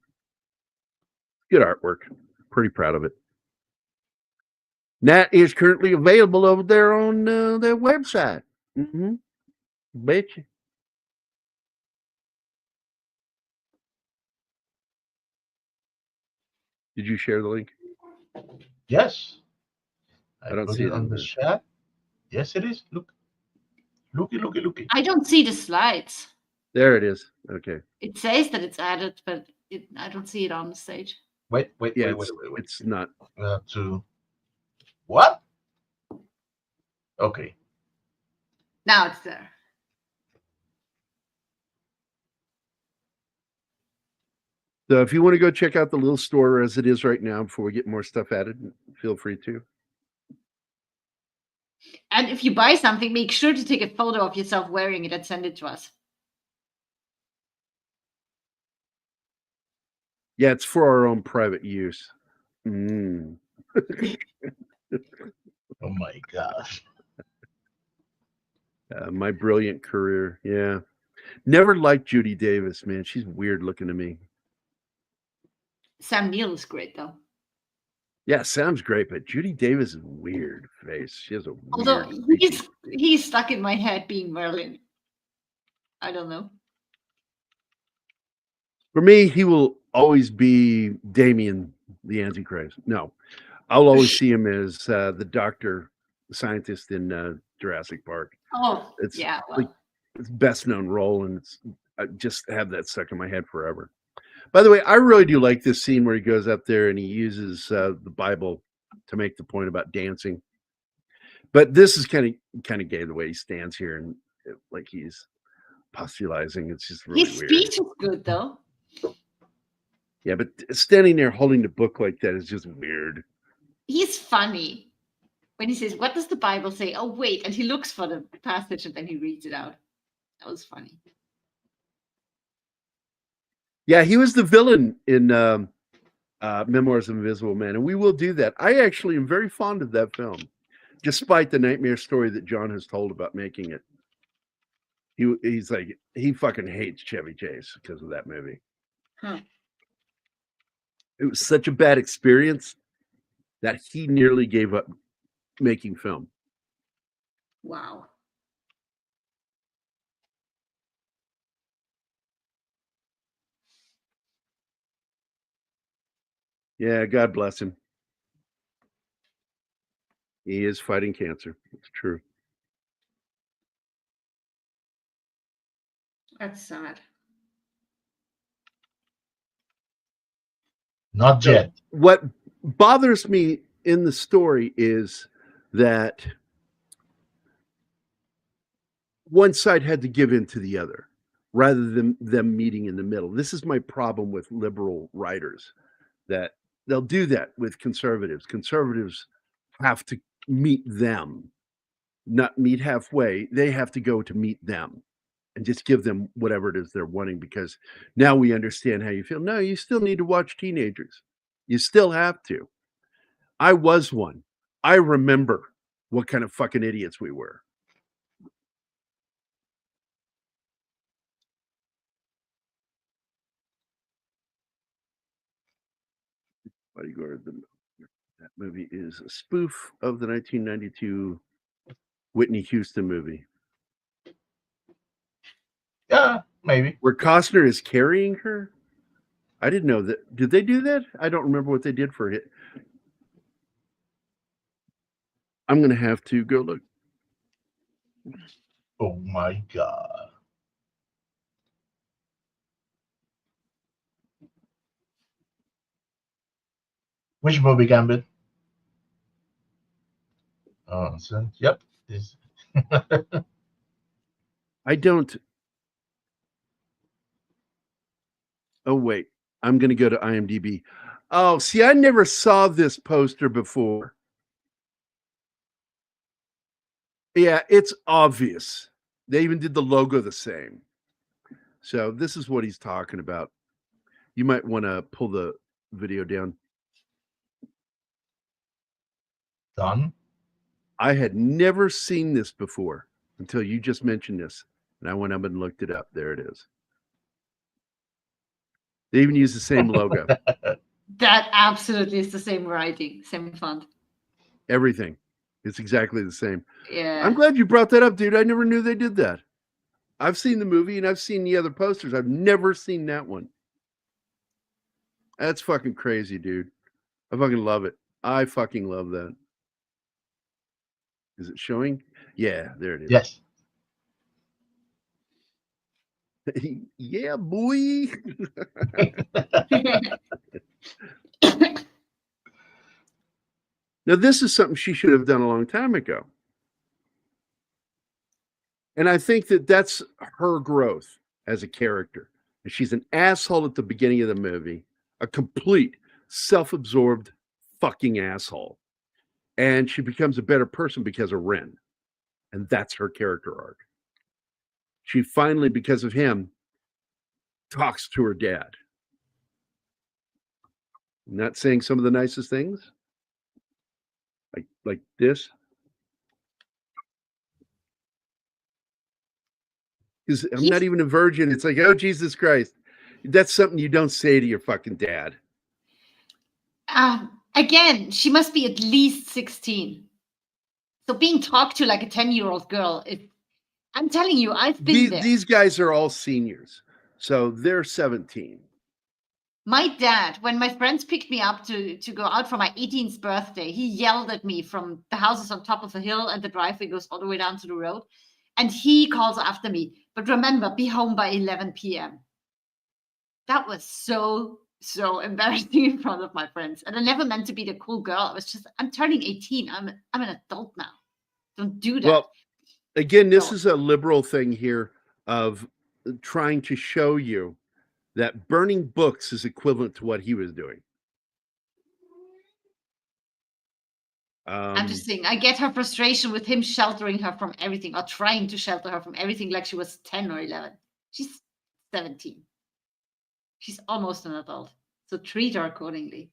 Good artwork. Pretty proud of it. That is currently available over there on their website. Bet you. Did you share the link? Yes. I don't put see it on in the there. chat. Yes, it is. Looky. I don't see the slides. There it is. Okay. It says that it's added, but I don't see it on the stage. Wait. Yeah, wait. it's not. To what? Okay. Now it's there. So if you want to go check out the little store as it is right now before we get more stuff added, feel free to. And if you buy something, make sure to take a photo of yourself wearing it and send it to us. Yeah, it's for our own private use. Oh my gosh. My brilliant career. Yeah. Never liked Judy Davis, man. She's weird looking to me. Sam Neill is great, though. Yeah, sounds great, but Judy Davis is weird face. She has a weird. Although he's stuck in my head being Merlin. I don't know. For me, he will always be Damien the Antichrist. No, I'll always see him as the doctor, the scientist in Jurassic Park. Oh, It's yeah. Well. like his best known role, and I just have that stuck in my head forever. By the way, I really do like this scene where he goes up there and he uses the Bible to make the point about dancing. But this is kind of gay the way he stands here and like he's postulizing. It's just really His weird. speech is good, though. Yeah, but standing there holding the book like that is just weird. He's funny when he says, "What does the Bible say?" Oh, wait, and he looks for the passage and then he reads it out. That was funny. Yeah, he was the villain in Memoirs of an Invisible Man, and we will do that. I actually am very fond of that film, despite the nightmare story that John has told about making it. He's like, he fucking hates Chevy Chase because of that movie. Huh. It was such a bad experience that he nearly gave up making film. Wow. Yeah, God bless him. He is fighting cancer. It's true. That's sad. Not So yet. what bothers me in the story is that one side had to give in to the other rather than them meeting in the middle. This is my problem with liberal writers, that they'll do that with conservatives. Conservatives have to meet them, not meet halfway. They have to go to meet them and just give them whatever it is they're wanting, because now we understand how you feel. No, you still need to watch teenagers. You still have to. I was one. I remember what kind of fucking idiots we were. Bodyguard, that movie is a spoof of the 1992 Whitney Houston movie Yeah, maybe. where Costner is carrying her. I didn't know that. Did they do that? I don't remember what they did for it. I'm going to have to go look. Oh my God. Which movie, Gambit? Oh, so, yep. This. I don't. Oh, wait. I'm going to go to IMDb. Oh, see, I never saw this poster before. Yeah, it's obvious. They even did the logo the same. So this is what he's talking about. You might want to pull the video down. Done. I had never seen this before until you just mentioned this. And I went up and looked it up. There it is. They even use the same logo. That absolutely is the same writing, same font. Everything. It's exactly the same. Yeah. I'm glad you brought that up, dude. I never knew they did that. I've seen the movie and I've seen the other posters. I've never seen that one. That's fucking crazy, dude. I fucking love it. I fucking love that. Is it showing? Yeah, there it is. Yes. Yeah, boy. Now, this is something she should have done a long time ago. And I think that that's her growth as a character. And she's an asshole at the beginning of the movie, a complete self-absorbed fucking asshole. And she becomes a better person because of Ren. And that's her character arc. She finally, because of him, talks to her dad. Not saying some of the nicest things, like this. Because I'm not even a virgin. It's like, oh, Jesus Christ. That's something you don't say to your fucking dad. Again, she must be at least 16. So being talked to like a 10-year-old girl, I'm telling you, I've been there. These guys are all seniors. So they're 17. My dad, when my friends picked me up to go out for my 18th birthday, he yelled at me from the houses on top of the hill, and the driveway goes all the way down to the road. And he calls after me, but remember, be home by 11 p.m. That was so embarrassing in front of my friends. And I never meant to be the cool girl. I was just, I'm turning 18. I'm an adult now. Don't do that. Well, again, this is a liberal thing here of trying to show you that burning books is equivalent to what he was doing. I'm just saying, I get her frustration with him sheltering her from everything, or trying to shelter her from everything like she was 10 or 11. She's 17. She's almost an adult. So treat her accordingly.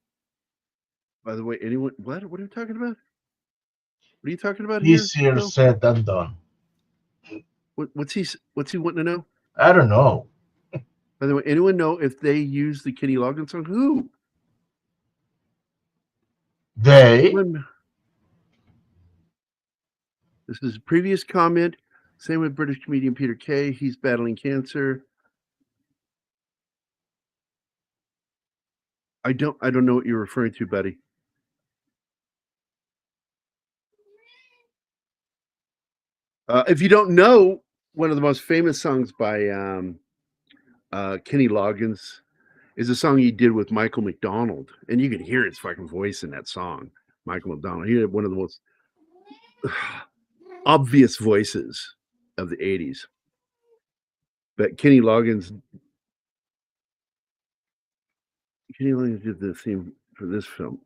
By the way, anyone, what are you talking about? What are you talking about Easier here? said than done. What's he wanting to know? I don't know. By the way, anyone know if they use the Kenny Loggins song? Who? They. This is a previous comment. Same with British comedian Peter Kay. He's battling cancer. I don't know what you're referring to, buddy. If you don't know, one of the most famous songs by Kenny Loggins is a song he did with Michael McDonald, and you can hear his fucking voice in that song. Michael McDonald, he had one of the most obvious voices of the 80s. But Kenny Loggins did the theme for this film.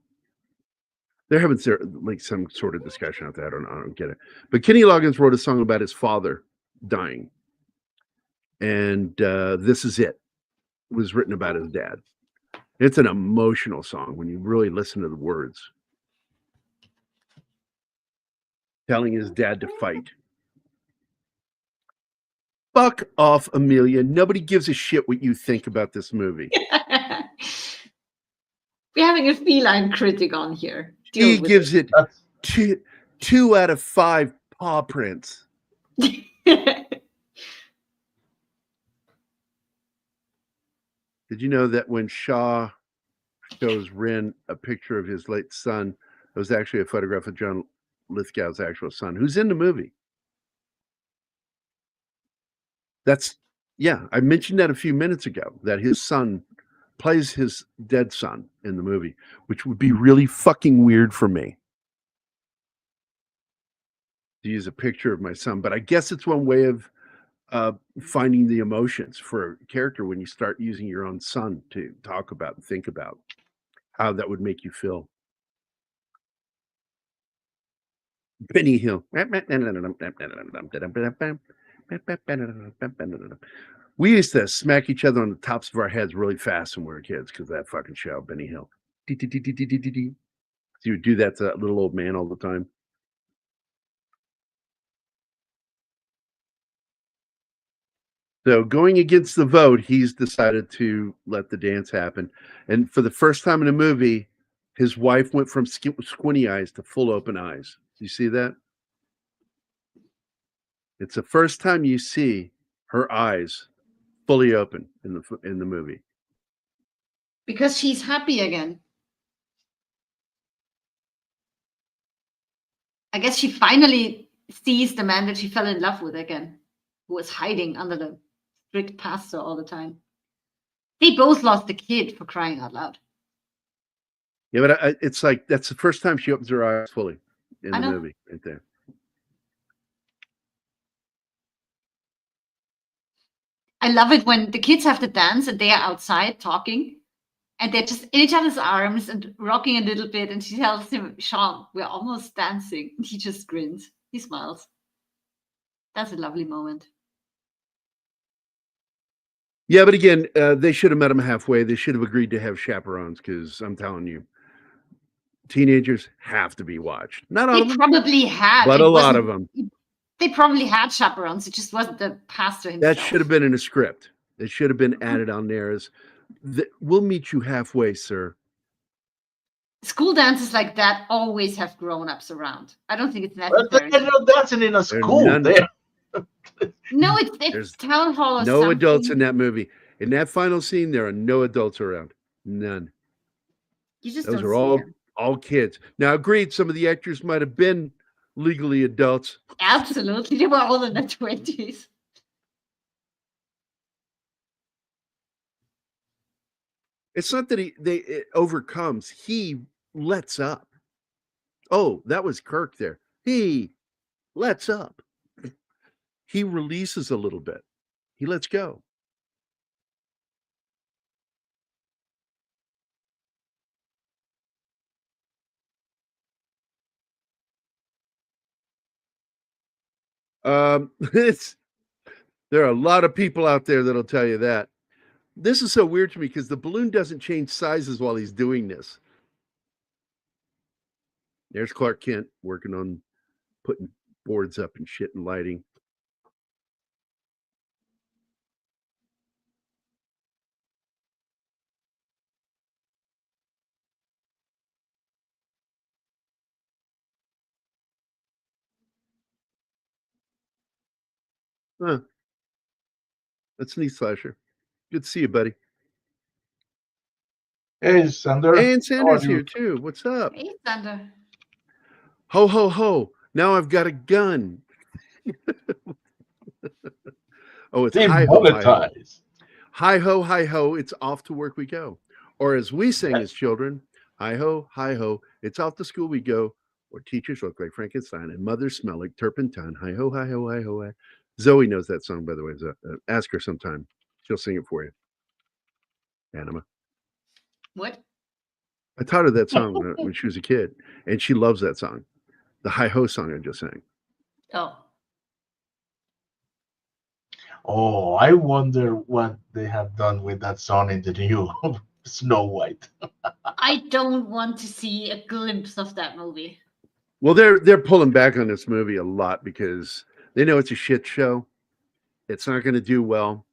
They're having like some sort of discussion out there. I don't get it. But Kenny Loggins wrote a song about his father dying. And This Is It was written about his dad. It's an emotional song when you really listen to the words. Telling his dad to fight. Fuck off, Amelia. Nobody gives a shit what you think about this movie. We're having a feline critic on here. He gives it 2 out of 5 paw prints. Did you know that when Shaw shows Ren a picture of his late son, it was actually a photograph of John Lithgow's actual son, who's in the movie? I mentioned that a few minutes ago, that his son plays his dead son in the movie, which would be really fucking weird for me to use a picture of my son. But I guess it's one way of finding the emotions for a character when you start using your own son to talk about and think about how that would make you feel. Benny Hill. We used to smack each other on the tops of our heads really fast when we were kids because of that fucking show, Benny Hill. So you would do that to that little old man all the time. So going against the vote, he's decided to let the dance happen. And for the first time in the movie, his wife went from squinty eyes to full open eyes. Do you see that? It's the first time you see her eyes fully open in the movie. Because she's happy again. I guess she finally sees the man that she fell in love with again, who was hiding under the strict pastor all the time. They both lost a kid, for crying out loud. Yeah, but it's like that's the first time she opens her eyes fully in the movie, right there. I love it when the kids have to dance and they are outside talking and they're just in each other's arms and rocking a little bit. And she tells him, Sean, we're almost dancing. And he just grins. He smiles. That's a lovely moment. Yeah, but again, they should have met him halfway. They should have agreed to have chaperones because I'm telling you, teenagers have to be watched. Not all of them, probably had, but a lot of them. They probably had chaperones. It just wasn't the pastor himself. That should have been in a script. It should have been added on there as, we'll meet you halfway, sir. School dances like that always have grown-ups around. I don't think it's necessary. They're not dancing in a school. No, it's town hall or no something. Adults in that movie. In that final scene, there are no adults around. None. You just Those don't are see all kids. Now, agreed, some of the actors might have been legally adults. Absolutely. They were all in their 20s. It's not that it overcomes. He lets up. Oh, that was Kirk there. He lets up. He releases a little bit. He lets go. There are a lot of people out there that'll tell you that. This is so weird to me because the balloon doesn't change sizes while he's doing this. There's Clark Kent working on putting boards up and shit and lighting. Huh. That's neat, Slasher. Good to see you, buddy. Hey, Sander. And How are Sandra's you? here too. What's up? Hey, Thunder. Ho ho ho! Now I've got a gun. Oh, it's hi ho hi ho. Demonetized. Hi ho hi ho! It's off to work we go. Or as we sang as children, hi ho hi ho! It's off to school we go. Or teachers look like Frankenstein and mothers smell like turpentine. Hi ho hi ho hi ho! Hi. Zoe knows that song, by the way. Ask her sometime; she'll sing it for you. Anima. What? I taught her that song when she was a kid, and she loves that song. The hi ho song I just sang. Oh. Oh, I wonder what they have done with that song in the new Snow White. I don't want to see a glimpse of that movie. Well, they're pulling back on this movie a lot because they know it's a shit show. It's not going to do well.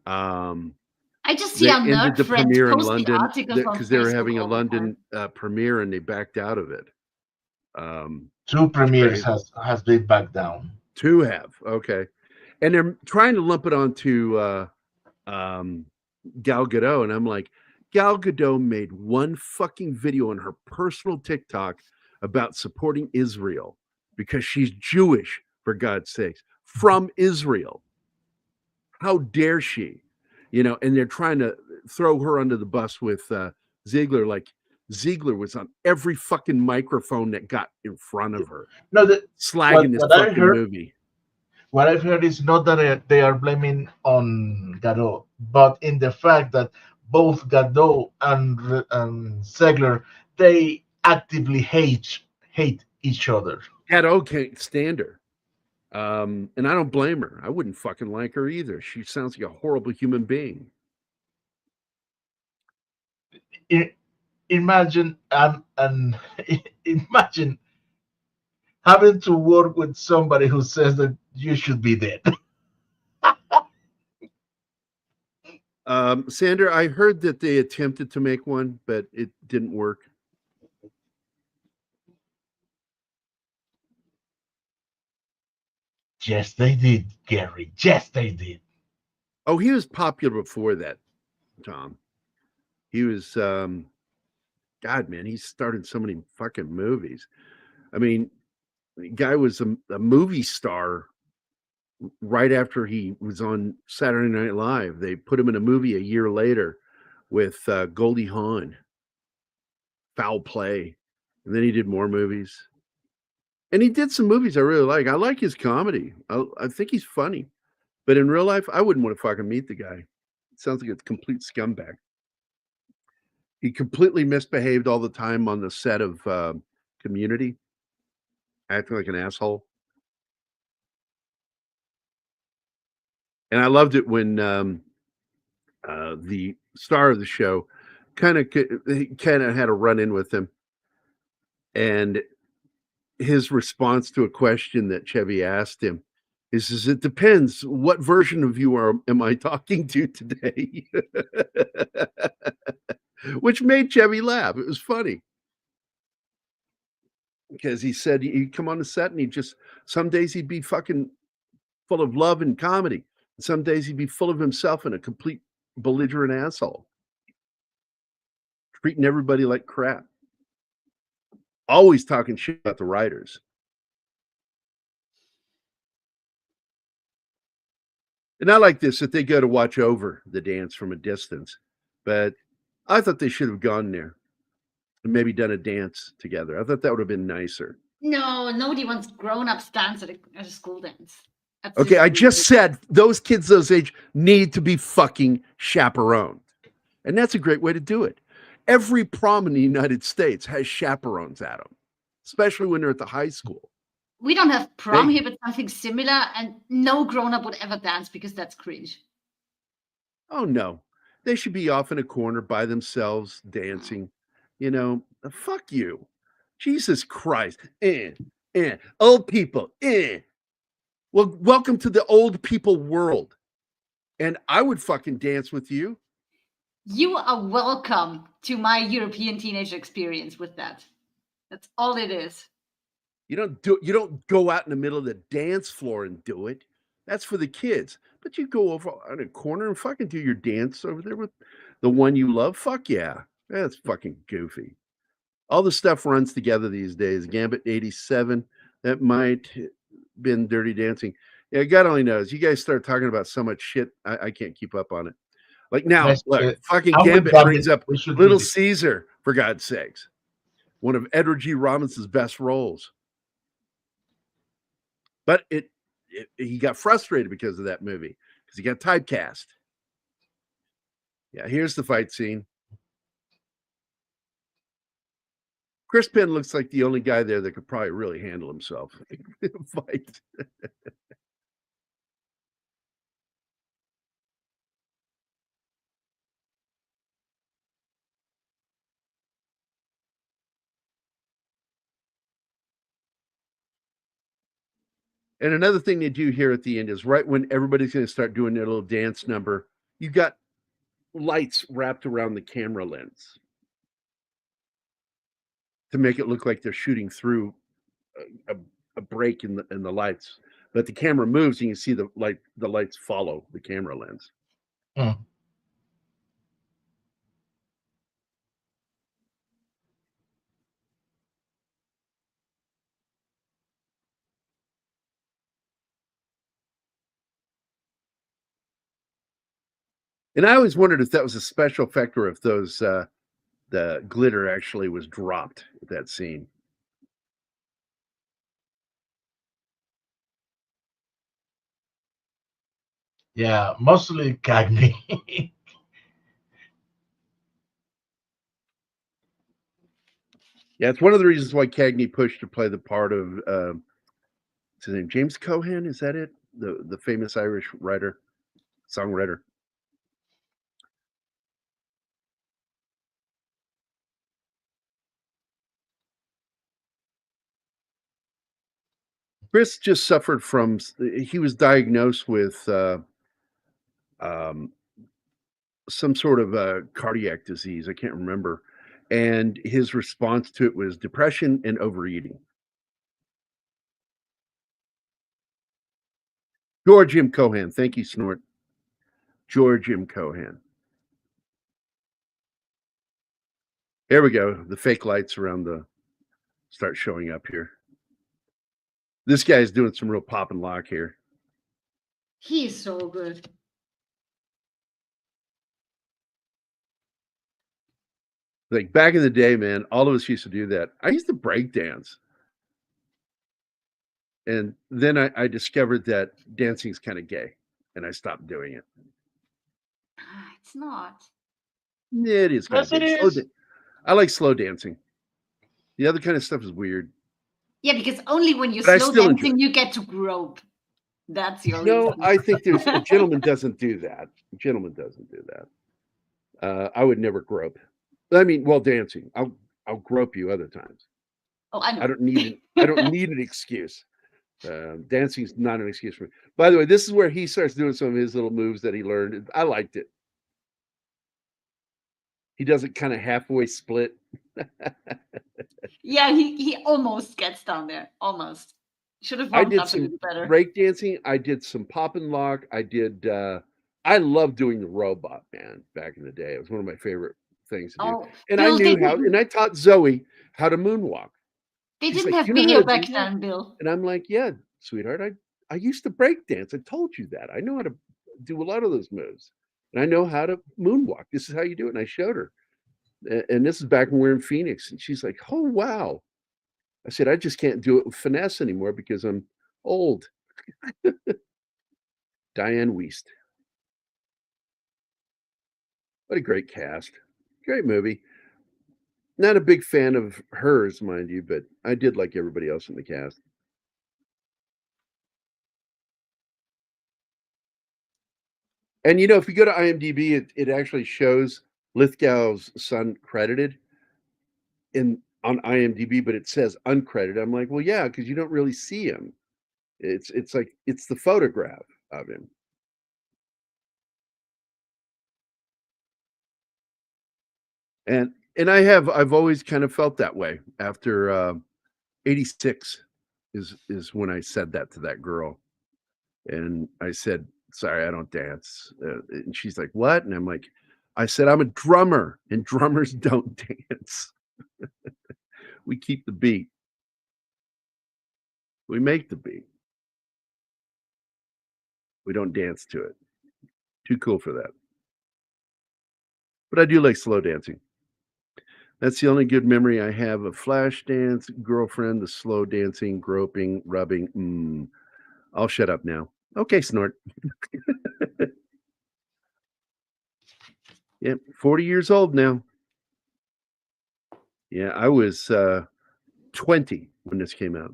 I just see They our ended nerd the friends premiere in post the London articles on because they were Facebook having a all the time. London premiere and they backed out of it. 2 premieres crazy. has been back down. 2 have, okay, and they're trying to lump it onto Gal Gadot, and I'm like, Gal Gadot made one fucking video on her personal TikTok about supporting Israel because she's Jewish, for God's sakes, from Israel. How dare she? You know, and they're trying to throw her under the bus with Ziegler. Like Ziegler was on every fucking microphone that got in front of her, No, slagging this what I fucking heard, movie. what I've heard is not that they are blaming on Gadot, but in the fact that both Gadot and Segler, they actively hate each other. Gadot can't stand her. And I don't blame her. I wouldn't fucking like her either. She sounds like a horrible human being. Imagine and imagine having to work with somebody who says that you should be dead. Sandra, I heard that they attempted to make one, but it didn't work. Yes, they did, Gary. Yes, they did. Oh, he was popular before that, Tom. He was God, man, he started so many fucking movies. I mean, the guy was a movie star right after he was on Saturday Night Live. They put him in a movie a year later with Goldie Hawn, Foul Play, and then he did more movies. And he did some movies I really like. I like his comedy. I think he's funny, but in real life, I wouldn't want to fucking meet the guy. It sounds like a complete scumbag. He completely misbehaved all the time on the set of Community, acting like an asshole. And I loved it when the star of the show kind of had a run in with him, and his response to a question that Chevy asked him is it depends. What version of you am I talking to today? Which made Chevy laugh. It was funny because he said he'd come on the set and some days he'd be fucking full of love and comedy. Some days he'd be full of himself and a complete belligerent asshole, treating everybody like crap. Always talking shit about the writers. And I like this, that they go to watch over the dance from a distance. But I thought they should have gone there and maybe done a dance together. I thought that would have been nicer. No, nobody wants grown-ups dance at a school dance. That's Okay, I stupid. just said those kids those age need to be fucking chaperoned. And that's a great way to do it. Every prom in the United States has chaperones at them, especially when they're at the high school. We don't have prom here, but something similar, and no grown-up would ever dance because that's cringe. Oh, no. They should be off in a corner by themselves dancing. You know, fuck you. Jesus Christ. Old people. Well, welcome to the old people world. And I would fucking dance with you. You are welcome to my European teenage experience with that. That's all it is. You don't go out in the middle of the dance floor and do it. That's for the kids. But you go over on a corner and fucking do your dance over there with the one you love. Fuck yeah. That's fucking goofy. All the stuff runs together these days. Gambit 87, that might been Dirty Dancing. Yeah, God only knows. You guys start talking about so much shit, I can't keep up on it. Like now, Yes, look, fucking I'm with Gambit Gambit. brings up We should Little read it. Caesar, for God's sakes. One of Edward G. Robinson's best roles. But he got frustrated because of that movie, because he got typecast. Yeah, here's the fight scene. Chris Penn looks like the only guy there that could probably really handle himself. Fight. And another thing they do here at the end is right when everybody's going to start doing their little dance number, you got lights wrapped around the camera lens to make it look like they're shooting through a break in the lights. But the camera moves, and you see the lights follow the camera lens. Mm. And I always wondered if that was a special effect or if those the glitter actually was dropped at that scene. Yeah, mostly Cagney. Yeah, it's one of the reasons why Cagney pushed to play the part of what's his name? James Cohan, is that it? The famous Irish writer, songwriter. Chris just suffered from he was diagnosed with um, some sort of cardiac disease. I can't remember. And his response to it was depression and overeating. George M. Cohan. Thank you, Snort. George M. Cohan. There we go. The fake lights around the start showing up here. This guy's doing some real pop and lock here. He is so good. Like back in the day, man, all of us used to do that. I used to break dance. And then I discovered that dancing is kind of gay, and I stopped doing it. It's not. It is kind Yes, of it gay. is. I like slow dancing. The other kind of stuff is weird. Yeah, because only when you're But I slow still enjoy dancing, you get to grope. That's your No, reason. I think there's a gentleman doesn't do that. A gentleman doesn't do that. I would never grope. I mean, while dancing, I'll grope you other times. Oh, I know. I don't need an excuse. Dancing is not an excuse for me. By the way, this is where he starts doing some of his little moves that he learned. I liked it. He does it kind of halfway split. Yeah, he almost gets down there. Almost. Should have I warmed did up a some little better. break dancing. I did some pop and lock. I did. I loved doing the robot, man. Back in the day, it was one of my favorite things to do. Oh, And Bill, I knew how. And I taught Zoe how to moonwalk. They She's didn't like, have "You know how video to back do that?" then, Bill. And I'm like, "Yeah, sweetheart. I used to break dance. I told you that. I know how to do a lot of those moves, and I know how to moonwalk. This is how you do it." And I showed her. And this is back when we were in Phoenix, and she's like, "Oh wow." I said, "I just can't do it with finesse anymore because I'm old." Diane Wiest. What a great cast. Great movie. Not a big fan of hers, mind you, but I did like everybody else in the cast. And you know, if you go to IMDb, it actually shows Lithgow's son credited on IMDb, but it says uncredited. I'm like, well, yeah, because you don't really see him. It's like it's the photograph of him. And I've always kind of felt that way after 86 is when I said that to that girl. And I said, sorry, I don't dance. And she's like, what? And I'm like, I said, I'm a drummer, and drummers don't dance. We keep the beat. We make the beat. We don't dance to it. Too cool for that. But I do like slow dancing. That's the only good memory I have of Flashdance, Girlfriend, the slow dancing, groping, rubbing. I'll shut up now. Okay, Snort. Yep, 40 years old now. Yeah, I was 20 when this came out.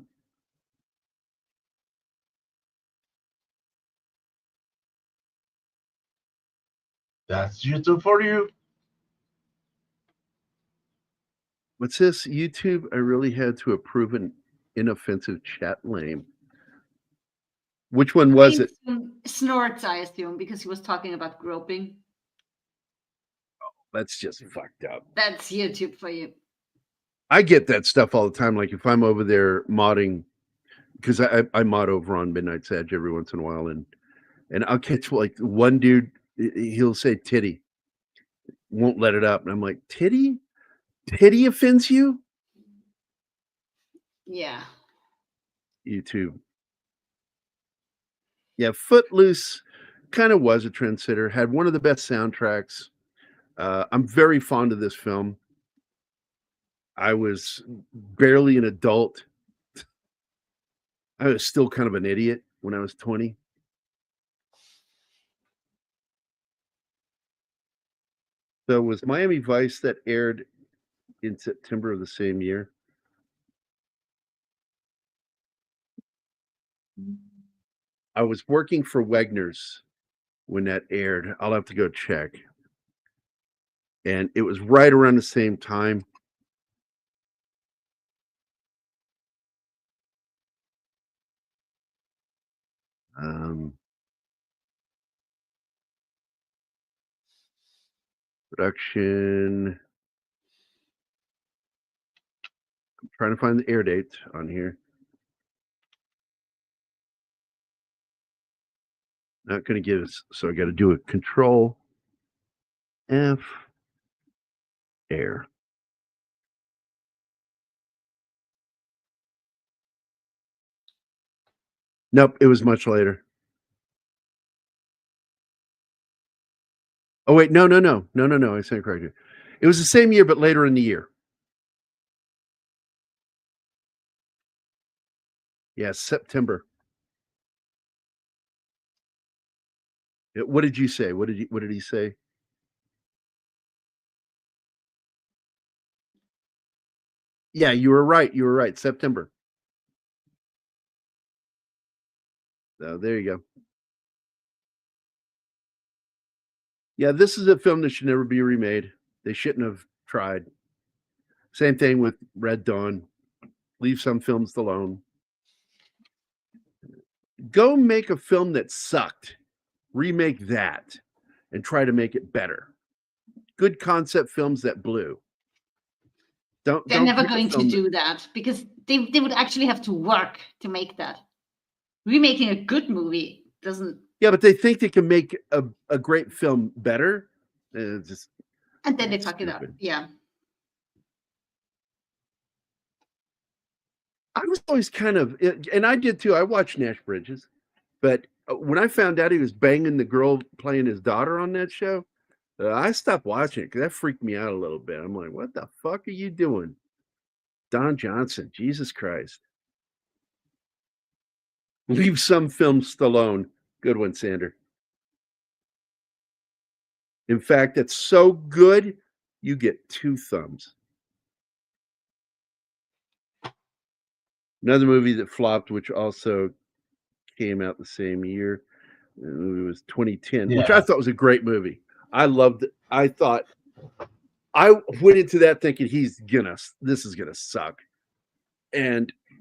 That's YouTube for you. What's this? YouTube? I really had to approve an inoffensive chat lame. Which one was it? Snorts, I assume, because he was talking about groping. That's just fucked up. That's YouTube for you. I get that stuff all the time. Like if I'm over there modding, because I mod over on Midnight's Edge every once in a while, and I'll catch like one dude, he'll say titty, won't let it up, and I'm like, titty offends you? Yeah. YouTube. Yeah, Footloose kind of was a trendsetter, had one of the best soundtracks. I'm very fond of this film. I was barely an adult. I was still kind of an idiot when I was 20. So was Miami Vice that aired in September of the same year? I was working for Wegner's when that aired. I'll have to go check. And it was right around the same time. Production. I'm trying to find the air date on here. Not going to give us, so I got to do a Control F air. Nope, it was much later. Oh wait, no. I said it correctly. It was the same year, but later in the year. Yeah, September. What did you say? What did he say? Yeah, you were right. September. So there you go. Yeah, this is a film that should never be remade. They shouldn't have tried. Same thing with Red Dawn. Leave some films alone. Go make a film that sucked. Remake that and try to make it better. Good concept films that blew. They're never going to do that because they would actually have to work to make that. Remaking a good movie doesn't. Yeah, but they think they can make a great film better. And then they fuck it up. Yeah. I was always kind of, and I did too. I watched Nash Bridges, but when I found out he was banging the girl playing his daughter on that show, I stopped watching it because that freaked me out a little bit. I'm like, what the fuck are you doing? Don Johnson, Jesus Christ. Leave some films alone. Good one, Sander. In fact, it's so good, you get 2 thumbs. Another movie that flopped, which also came out the same year, it was 2010, which I thought was a great movie. I loved it. I thought I went into that thinking this is gonna suck.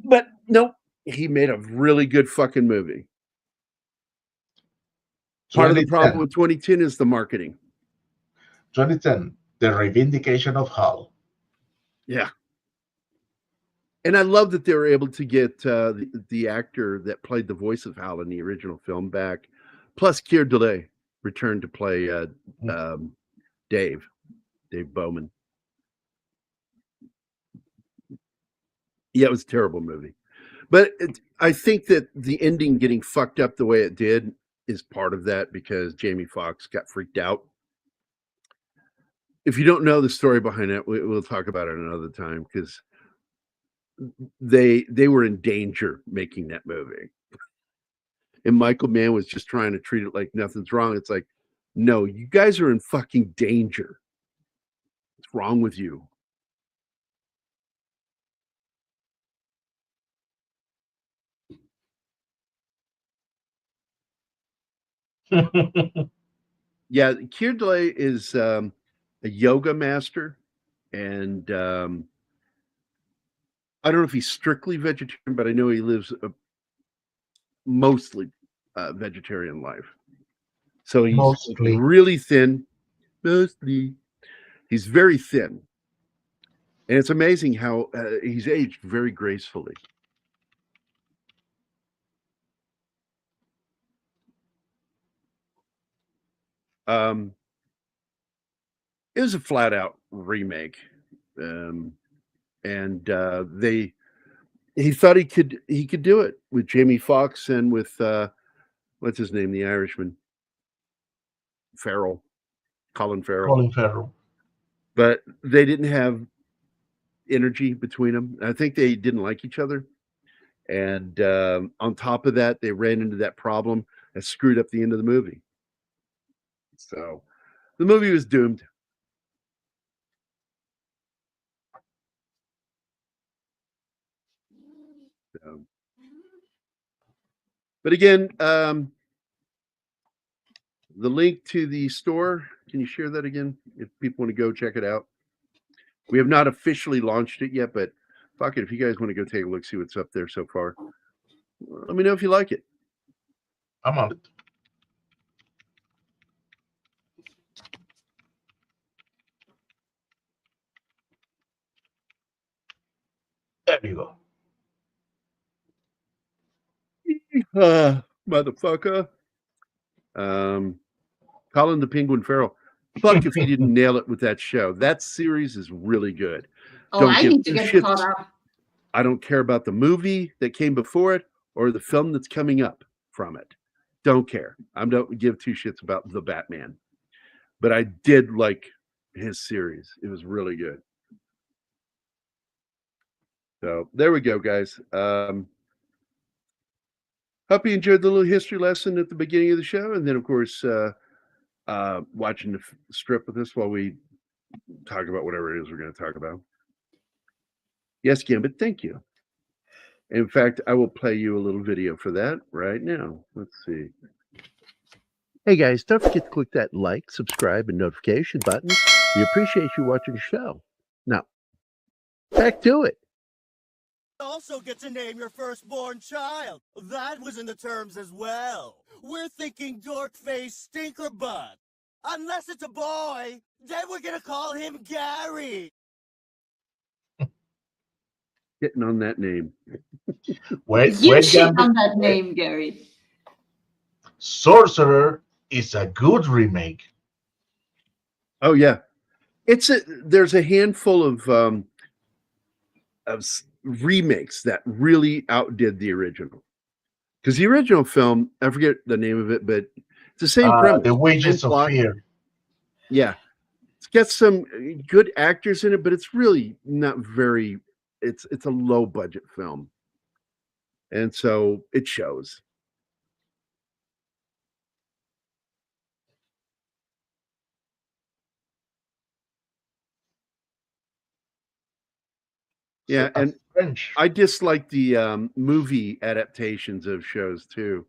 But nope, he made a really good fucking movie. Part of the problem with 2010 is the marketing. 2010, The Reivindication of Hal. Yeah. And I love that they were able to get the actor that played the voice of Hal in the original film back, plus Keir Dullea returned to play Dave Bowman. Yeah, it was a terrible movie. But I think that the ending getting fucked up the way it did is part of that because Jamie Foxx got freaked out. If you don't know the story behind it, we'll talk about it another time because they were in danger making that movie. And Michael Mann was just trying to treat it like nothing's wrong. It's like, no, you guys are in fucking danger. What's wrong with you? Yeah, Keir Dullea is a yoga master, and I don't know if he's strictly vegetarian, but I know he lives a mostly vegetarian life. So he's Mostly. really thin. Mostly, he's very thin, and it's amazing how he's aged very gracefully. It was a flat out remake, and he thought he could do it with Jamie Foxx and with what's his name, the Irishman, Colin Farrell. Colin Farrell. But they didn't have energy between them. I think they didn't like each other, and on top of that, they ran into that problem that screwed up the end of the movie. So the movie was doomed. But again, the link to the store, can you share that again if people want to go check it out? We have not officially launched it yet, but fuck it, if you guys want to go take a look, see what's up there so far, let me know if you like it. I'm on it. There you go. Motherfucker. Colin the Penguin Farrell. Fuck if he didn't nail it with that show. That series is really good. Oh, Don't I give need to two get shits. caught up. I don't care about the movie that came before it or the film that's coming up from it. Don't care. I don't give two shits about the Batman. But I did like his series. It was really good. So there we go, guys. Hope you enjoyed the little history lesson at the beginning of the show. And then, of course, watching the strip with us while we talk about whatever it is we're going to talk about. Yes, Gambit, thank you. In fact, I will play you a little video for that right now. Let's see. Hey guys, don't forget to click that like, subscribe, and notification button. We appreciate you watching the show. Now, back to it. Also get to name your firstborn child. That was in the terms as well. We're thinking dork face stinker butt. Unless it's a boy, then we're gonna call him Gary. Getting on that name. Wait, You shit Gambit. on that name, Gary. Sorcerer is a good remake. Oh yeah, there's a handful of remakes that really outdid the original. Because the original film, I forget the name of it, but it's the same premise. The Wages same of plot. Fear. Yeah, it's got some good actors in it, but it's really not very. It's a low budget film, and so it shows. Yeah, and French. I dislike the movie adaptations of shows too.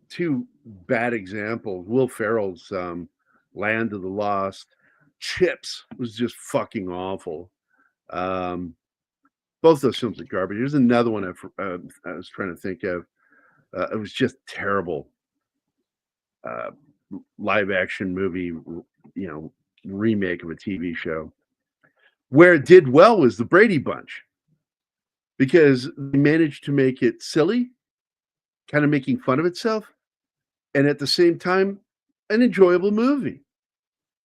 Two bad examples: Will Ferrell's Land of the Lost. Chips was just fucking awful. Both those films are garbage. There's another one I was trying to think of. It was just terrible. Live action movie, remake of a TV show. Where it did well was the Brady Bunch. because they managed to make it silly, kind of making fun of itself, and at the same time, an enjoyable movie.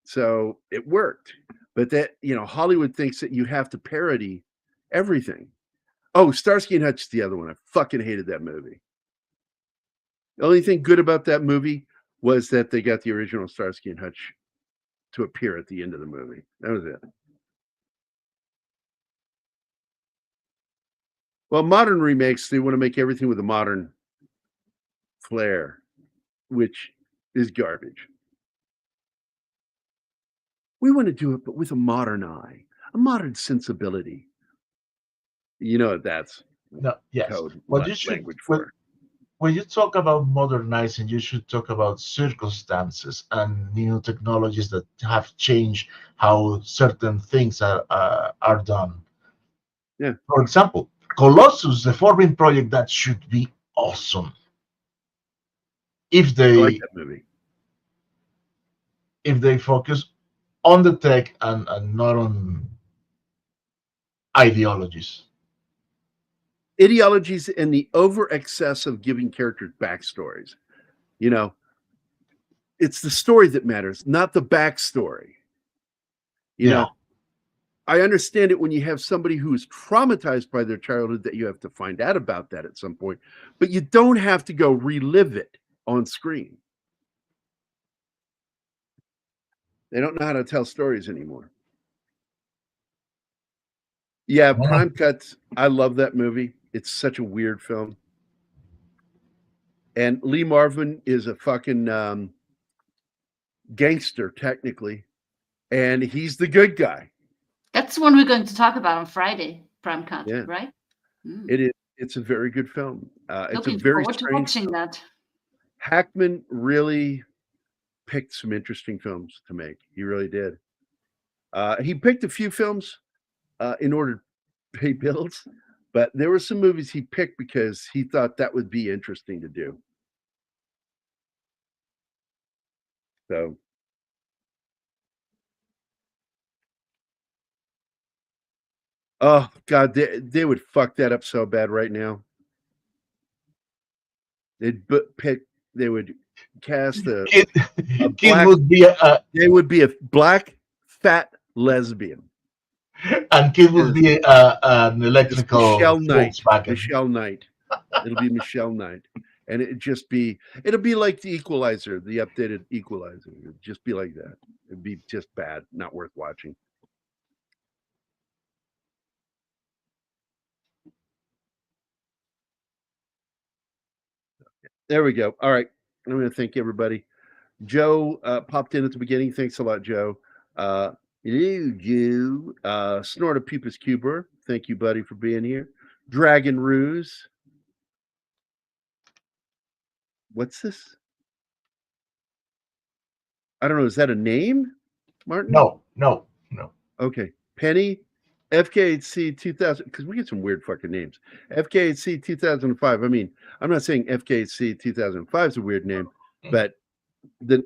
So it worked. But that, Hollywood thinks that you have to parody everything. Oh, Starsky and Hutch is the other one. I fucking hated that movie. The only thing good about that movie was that they got the original Starsky and Hutch to appear at the end of the movie. That was it. Well, modern remakes, they want to make everything with a modern flair, which is garbage. We want to do it, but with a modern eye, a modern sensibility. That's Yes. code What you should language for. when you talk about modernizing, you should talk about circumstances and new technologies that have changed how certain things are done. Yeah. For example, Colossus, the Forbin project, that should be awesome. If I like they that movie. focus on the tech and not on ideologies. Ideologies and the over excess of giving characters backstories. It's the story that matters, not the backstory. I understand it when you have somebody who is traumatized by their childhood that you have to find out about that at some point, but you don't have to go relive it on screen. They don't know how to tell stories anymore. Yeah, Prime Cuts. I love that movie. It's such a weird film. And Lee Marvin is a fucking gangster, technically. And he's the good guy. That's the one we're going to talk about on Friday, Prime Cut, Yeah. right? Mm. It is. It's a very good film. It's Looking a very forward to strange watching film. that. Hackman really picked some interesting films to make. He really did. He picked a few films in order to pay bills, but there were some movies he picked because he thought that would be interesting to do. So, oh God, they would fuck that up so bad right now. They would cast Kid black. would be They would be a black fat lesbian. and Kid would be an It's electrical Michelle Knight. Volkswagen. Michelle Knight. It'll be Michelle Knight. And it'll be like the Equalizer, the updated Equalizer. It'd just be like that. It'd be just bad, not worth watching. There we go. All right. I'm going to thank everybody. Joe popped in at the beginning. Thanks a lot, Joe. Hello, Joe. Snort of Peepus Cuber. Thank you, buddy, for being here. Dragon Ruse. What's this? I don't know. Is that a name, Martin? No. Okay. Penny, FKHC 2000, because we get some weird fucking names. FKHC 2005. I mean, I'm not saying FKHC 2005 is a weird name, but the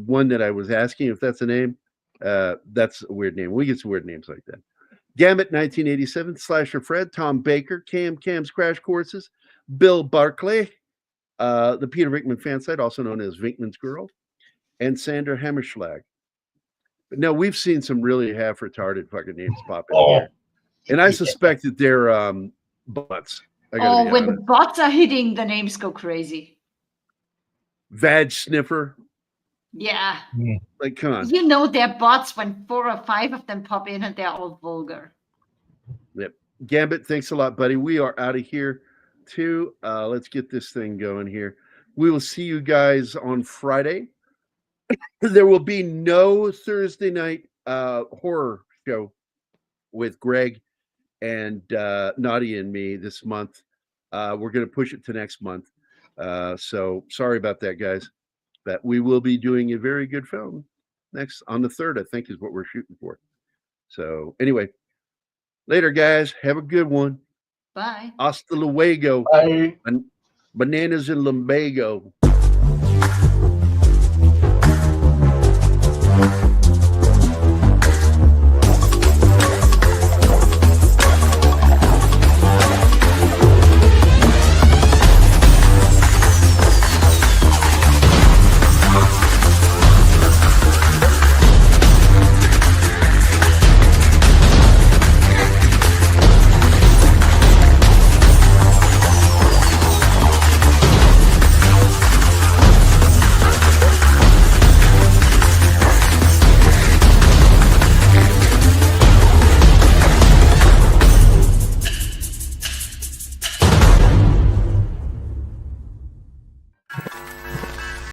one that I was asking if that's a name, that's a weird name. We get some weird names like that. Gambit 1987, Slasher Fred, Tom Baker, Cam's Crash Courses, Bill Barclay, the Peter Vinkman fan site, also known as Vinkman's Girl, and Sandra Hammerschlag. But no, we've seen some really half retarded fucking names pop in here. And I suspect that they're bots. When the bots are hitting, the names go crazy. Vag Sniffer. Yeah. Like, come on. You know they're bots when 4 or 5 of them pop in and they're all vulgar. Yep. Gambit, thanks a lot, buddy. We are out of here too. Let's get this thing going here. We will see you guys on Friday. There will be no Thursday night horror show with Greg and Nadia and me this month. We're going to push it to next month. So sorry about that, guys. But we will be doing a very good film next on the 3rd, I think, is what we're shooting for. So anyway, later, guys. Have a good one. Bye. Hasta luego. Bye. Bananas and lumbago.